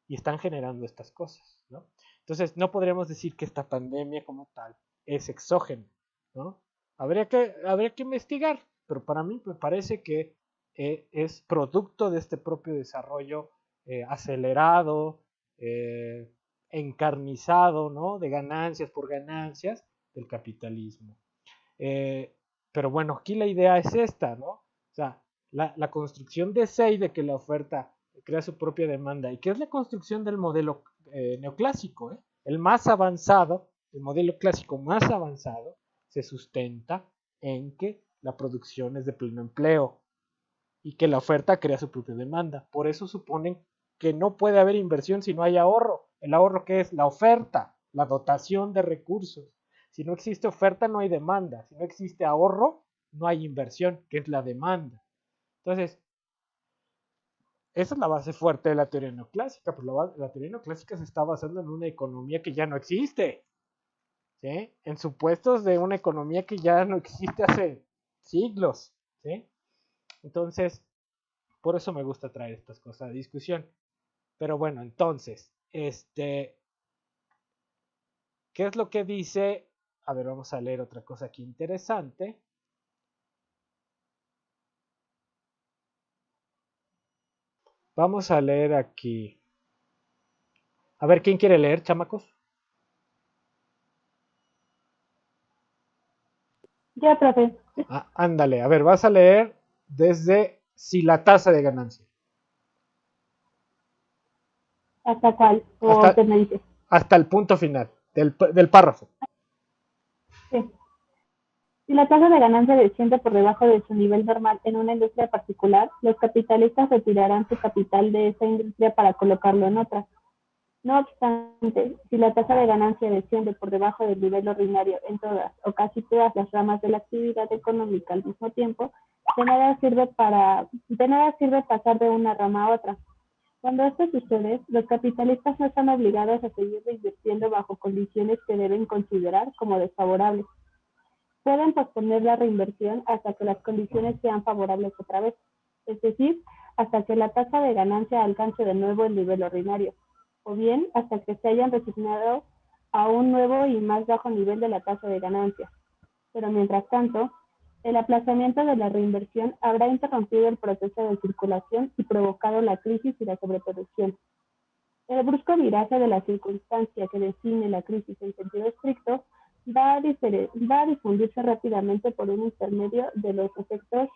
y están generando estas cosas, ¿no? Entonces, no podríamos decir que esta pandemia como tal es exógena, ¿no? Habría que investigar, pero para mí me parece que es producto de este propio desarrollo acelerado, encarnizado, ¿no? De ganancias por ganancias del capitalismo. Pero bueno, aquí la idea es esta, ¿no? O sea, la construcción de SEI, de que la oferta crea su propia demanda, y que es la construcción del modelo neoclásico, el más avanzado, el modelo clásico más avanzado, se sustenta en que la producción es de pleno empleo y que la oferta crea su propia demanda. Por eso suponen que no puede haber inversión si no hay ahorro. ¿El ahorro qué es? La oferta, la dotación de recursos. Si no existe oferta, no hay demanda. Si no existe ahorro, no hay inversión, que es la demanda. Entonces, esa es la base fuerte de la teoría neoclásica, pero la teoría neoclásica se está basando en una economía que ya no existe, ¿sí? En supuestos de una economía que ya no existe hace siglos, ¿sí? Entonces, por eso me gusta traer estas cosas a discusión. Pero bueno, entonces, ¿qué es lo que dice? A ver, vamos a leer otra cosa aquí interesante. Vamos a leer aquí. A ver, ¿quién quiere leer, chamacos? Ya, profe. Ándale, a ver, vas a leer desde si la tasa de ganancia. ¿Hasta cuál? ¿O qué me dices? Hasta el punto final del párrafo. Sí. Si la tasa de ganancia desciende por debajo de su nivel normal en una industria particular, los capitalistas retirarán su capital de esa industria para colocarlo en otra. No obstante, si la tasa de ganancia desciende por debajo del nivel ordinario en todas o casi todas las ramas de la actividad económica al mismo tiempo, de nada sirve pasar de una rama a otra. Cuando esto sucede, los capitalistas no están obligados a seguir reinvirtiendo bajo condiciones que deben considerar como desfavorables. Pueden posponer la reinversión hasta que las condiciones sean favorables otra vez, es decir, hasta que la tasa de ganancia alcance de nuevo el nivel ordinario, o bien hasta que se hayan resignado a un nuevo y más bajo nivel de la tasa de ganancia. Pero mientras tanto, el aplazamiento de la reinversión habrá interrumpido el proceso de circulación y provocado la crisis y la sobreproducción. El brusco viraje de la circunstancia que define la crisis en sentido estricto va a difundirse rápidamente por un intermedio de los efectos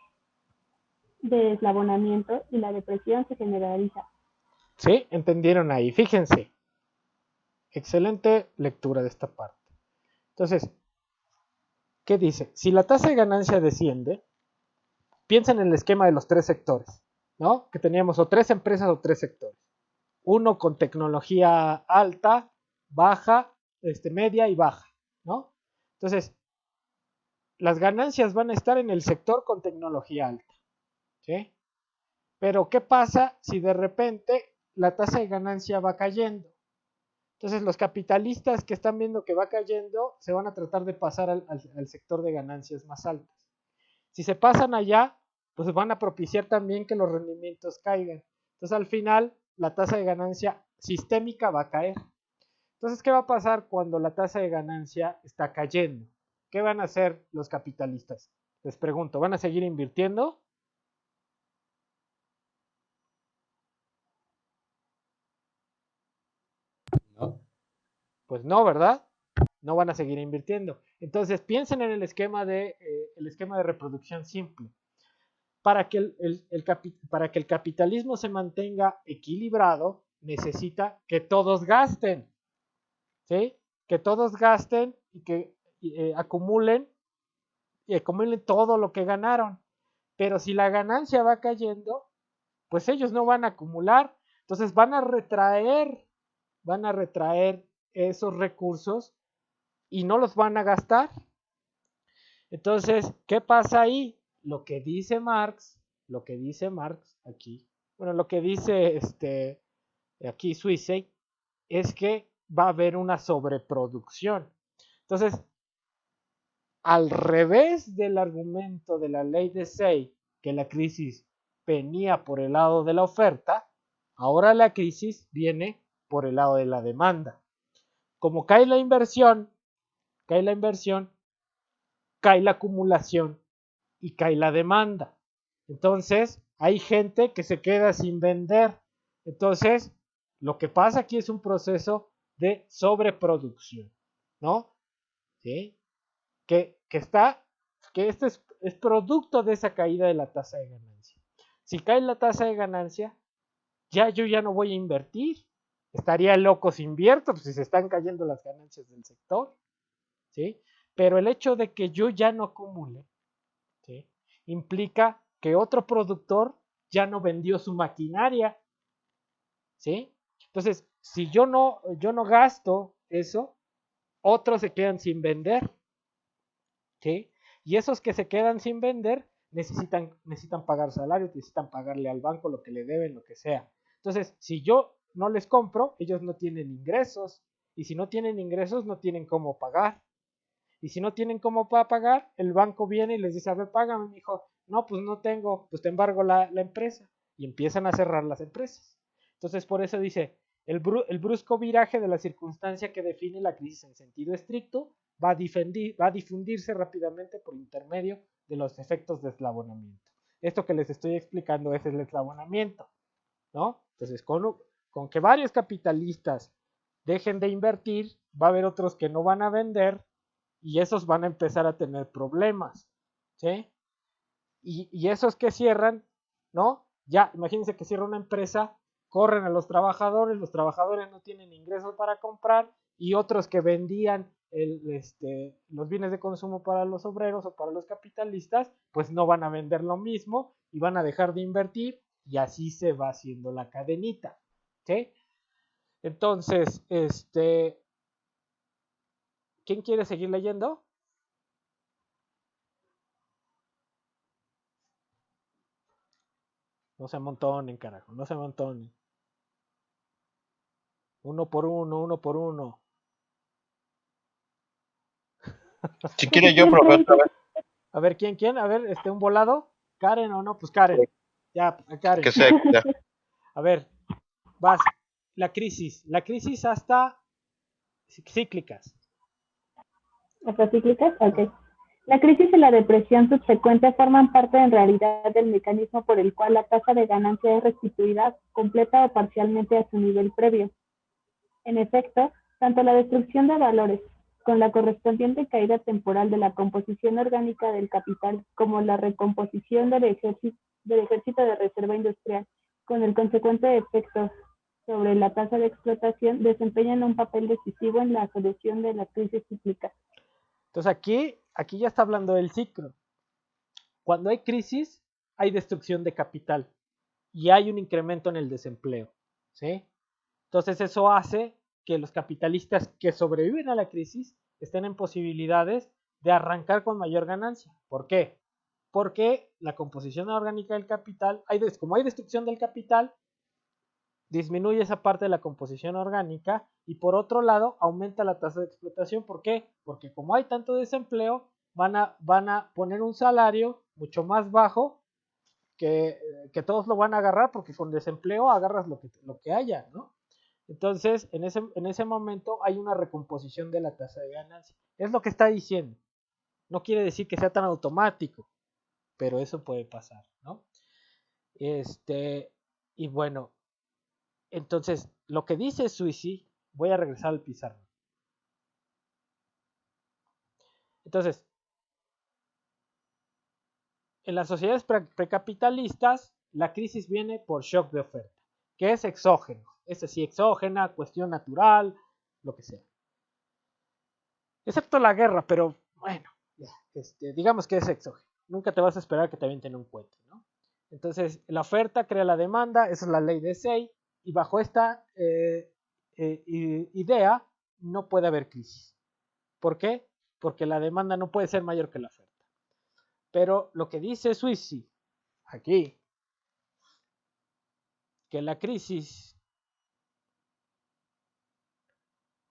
de eslabonamiento y la depresión se generaliza. ¿Sí? ¿Entendieron ahí? Fíjense. Excelente lectura de esta parte. Entonces, ¿qué dice? Si la tasa de ganancia desciende, piensen en el esquema de los tres sectores, ¿no? Que teníamos o tres empresas o tres sectores. Uno con tecnología alta, baja, media y baja, ¿no? Entonces, las ganancias van a estar en el sector con tecnología alta, ¿sí? Pero, ¿qué pasa si de repente la tasa de ganancia va cayendo? Entonces, los capitalistas que están viendo que va cayendo se van a tratar de pasar al sector de ganancias más altas. Si se pasan allá, pues van a propiciar también que los rendimientos caigan. Entonces, al final, la tasa de ganancia sistémica va a caer. Entonces, ¿qué va a pasar cuando la tasa de ganancia está cayendo? ¿Qué van a hacer los capitalistas? Les pregunto, ¿van a seguir invirtiendo? No. Pues no, ¿verdad? No van a seguir invirtiendo. Entonces, piensen en el esquema de reproducción simple. Para que el capitalismo se mantenga equilibrado, necesita que todos gasten, ¿sí? Que todos gasten y que acumulen todo lo que ganaron. Pero si la ganancia va cayendo, pues ellos no van a acumular, entonces van a retraer esos recursos y no los van a gastar. Entonces, ¿qué pasa ahí? Lo que dice Marx aquí, bueno, lo que dice aquí Swissey, es que va a haber una sobreproducción. Entonces, al revés del argumento de la ley de Say, que la crisis venía por el lado de la oferta, ahora la crisis viene por el lado de la demanda. Como cae la inversión, cae la acumulación y cae la demanda. Entonces, hay gente que se queda sin vender. Entonces, lo que pasa aquí es un proceso de sobreproducción, ¿no? ¿Sí? Que esto es producto de esa caída de la tasa de ganancia. Si cae la tasa de ganancia, yo ya no voy a invertir. Estaría loco si invierto, pues si se están cayendo las ganancias del sector, ¿sí? Pero el hecho de que yo ya no acumule, ¿sí?, implica que otro productor ya no vendió su maquinaria, ¿sí? Entonces, si yo no gasto eso, otros se quedan sin vender, ¿sí? Y esos que se quedan sin vender necesitan pagar salarios, necesitan pagarle al banco lo que le deben, lo que sea. Entonces, si yo no les compro, ellos no tienen ingresos. Y si no tienen ingresos, no tienen cómo pagar. Y si no tienen cómo pagar, el banco viene y les dice, a ver, págame, mijo. No, pues no tengo, pues te embargo la empresa. Y empiezan a cerrar las empresas. Entonces, por eso dice, El brusco viraje de la circunstancia que define la crisis en sentido estricto va a difundirse rápidamente por intermedio de los efectos de eslabonamiento. Esto que les estoy explicando es el eslabonamiento, ¿no? Entonces, con que varios capitalistas dejen de invertir, va a haber otros que no van a vender y esos van a empezar a tener problemas, ¿sí? Y esos que cierran, ¿no? Ya, imagínense que cierra una empresa, corren a los trabajadores no tienen ingresos para comprar y otros que vendían los bienes de consumo para los obreros o para los capitalistas, pues no van a vender lo mismo y van a dejar de invertir y así se va haciendo la cadenita, ¿sí? Entonces, ¿quién quiere seguir leyendo? No se amontonen, carajo, no se amontonen. Uno por uno. Si quiere yo probar otra vez. A ver, ¿quién? A ver, un volado. ¿Karen o no? Pues Karen. Ya, Karen. Que sea, ya. A ver, vas. La crisis hasta cíclicas. ¿Hasta cíclicas? Ok. La crisis y la depresión subsecuente forman parte en realidad del mecanismo por el cual la tasa de ganancia es restituida completa o parcialmente a su nivel previo. En efecto, tanto la destrucción de valores, con la correspondiente caída temporal de la composición orgánica del capital, como la recomposición del ejército de reserva industrial, con el consecuente efecto sobre la tasa de explotación, desempeñan un papel decisivo en la solución de la crisis cíclica. Entonces aquí ya está hablando del ciclo. Cuando hay crisis, hay destrucción de capital y hay un incremento en el desempleo, ¿sí? Entonces eso hace que los capitalistas que sobreviven a la crisis estén en posibilidades de arrancar con mayor ganancia. ¿Por qué? Porque la composición orgánica del capital, como hay destrucción del capital, disminuye esa parte de la composición orgánica y por otro lado aumenta la tasa de explotación. ¿Por qué? Porque como hay tanto desempleo, van a poner un salario mucho más bajo que todos lo van a agarrar porque con desempleo agarras lo que haya, ¿no? Entonces, en ese momento hay una recomposición de la tasa de ganancia. Es lo que está diciendo. No quiere decir que sea tan automático, pero eso puede pasar, ¿no? Y bueno, entonces, lo que dice Suisi, voy a regresar al pizarrón. Entonces, en las sociedades precapitalistas, la crisis viene por shock de oferta, que es exógeno. Es así, exógena, cuestión natural, lo que sea. Excepto la guerra, pero bueno, ya, digamos que es exógeno. Nunca te vas a esperar que te avienten un cohete, ¿no? Entonces, la oferta crea la demanda, esa es la ley de Say, y bajo esta idea no puede haber crisis. ¿Por qué? Porque la demanda no puede ser mayor que la oferta. Pero lo que dice Suisi aquí, que la crisis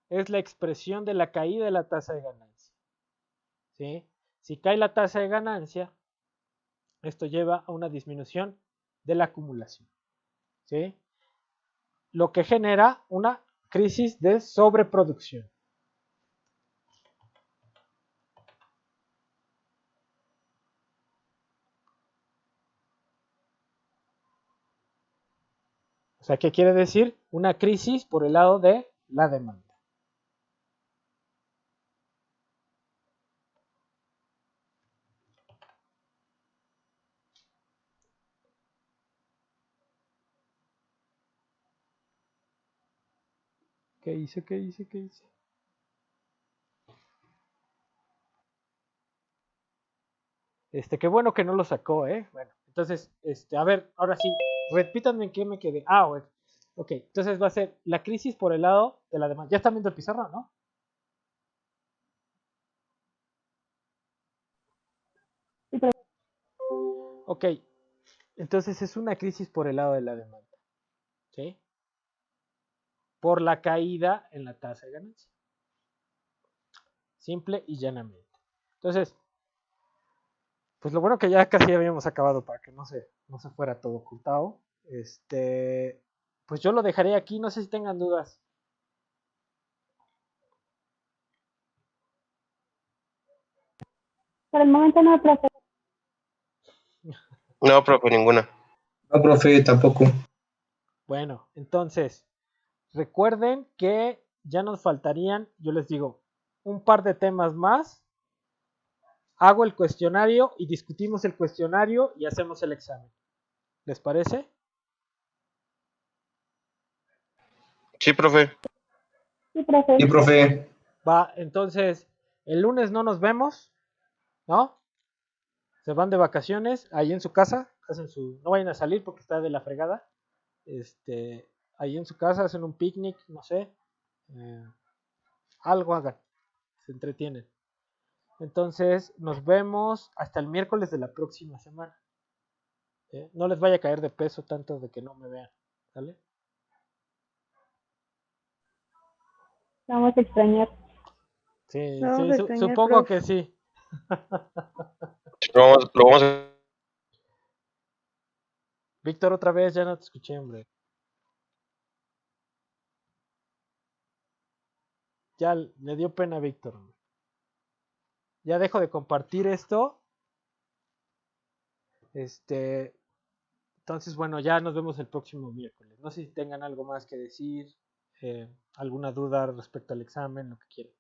es la expresión de la caída de la tasa de ganancia, ¿sí? Si cae la tasa de ganancia, esto lleva a una disminución de la acumulación, ¿sí? Lo que genera una crisis de sobreproducción. O sea, ¿qué quiere decir? Una crisis por el lado de la demanda. ¿Qué hice? Qué bueno que no lo sacó, ¿eh? Bueno, entonces, a ver, ahora sí, repítanme en qué me quedé. Ah, bueno. Ok, entonces va a ser la crisis por el lado de la demanda. Ya están viendo el pizarrón, ¿no? Ok, entonces es una crisis por el lado de la demanda, ¿sí? Por la caída en la tasa de ganancia. Simple y llanamente. Entonces, pues lo bueno que ya casi habíamos acabado para que no se fuera todo ocultado. pues yo lo dejaré aquí, no sé si tengan dudas. Por el momento no, profe. No, profe, ninguna. No, profe, tampoco. Bueno, entonces, recuerden que ya nos faltarían, yo les digo, un par de temas más. Hago el cuestionario y discutimos el cuestionario y hacemos el examen. ¿Les parece? Sí, profe. Sí, profe. Sí, profe. Va, entonces, el lunes no nos vemos, ¿no? Se van de vacaciones ahí en su casa, no vayan a salir porque está de la fregada. Ahí en su casa hacen un picnic, no sé, algo hagan, se entretienen. Entonces, nos vemos hasta el miércoles de la próxima semana. No les vaya a caer de peso tanto de que no me vean, ¿vale? Vamos a extrañar. Sí, Vamos a extrañar, supongo profe. que sí. Lo vamos a... Víctor, otra vez, ya no te escuché, hombre. Ya le dio pena a Víctor. Ya dejo de compartir esto. Entonces, bueno, ya nos vemos el próximo miércoles. No sé si tengan algo más que decir, alguna duda respecto al examen, lo que quieran.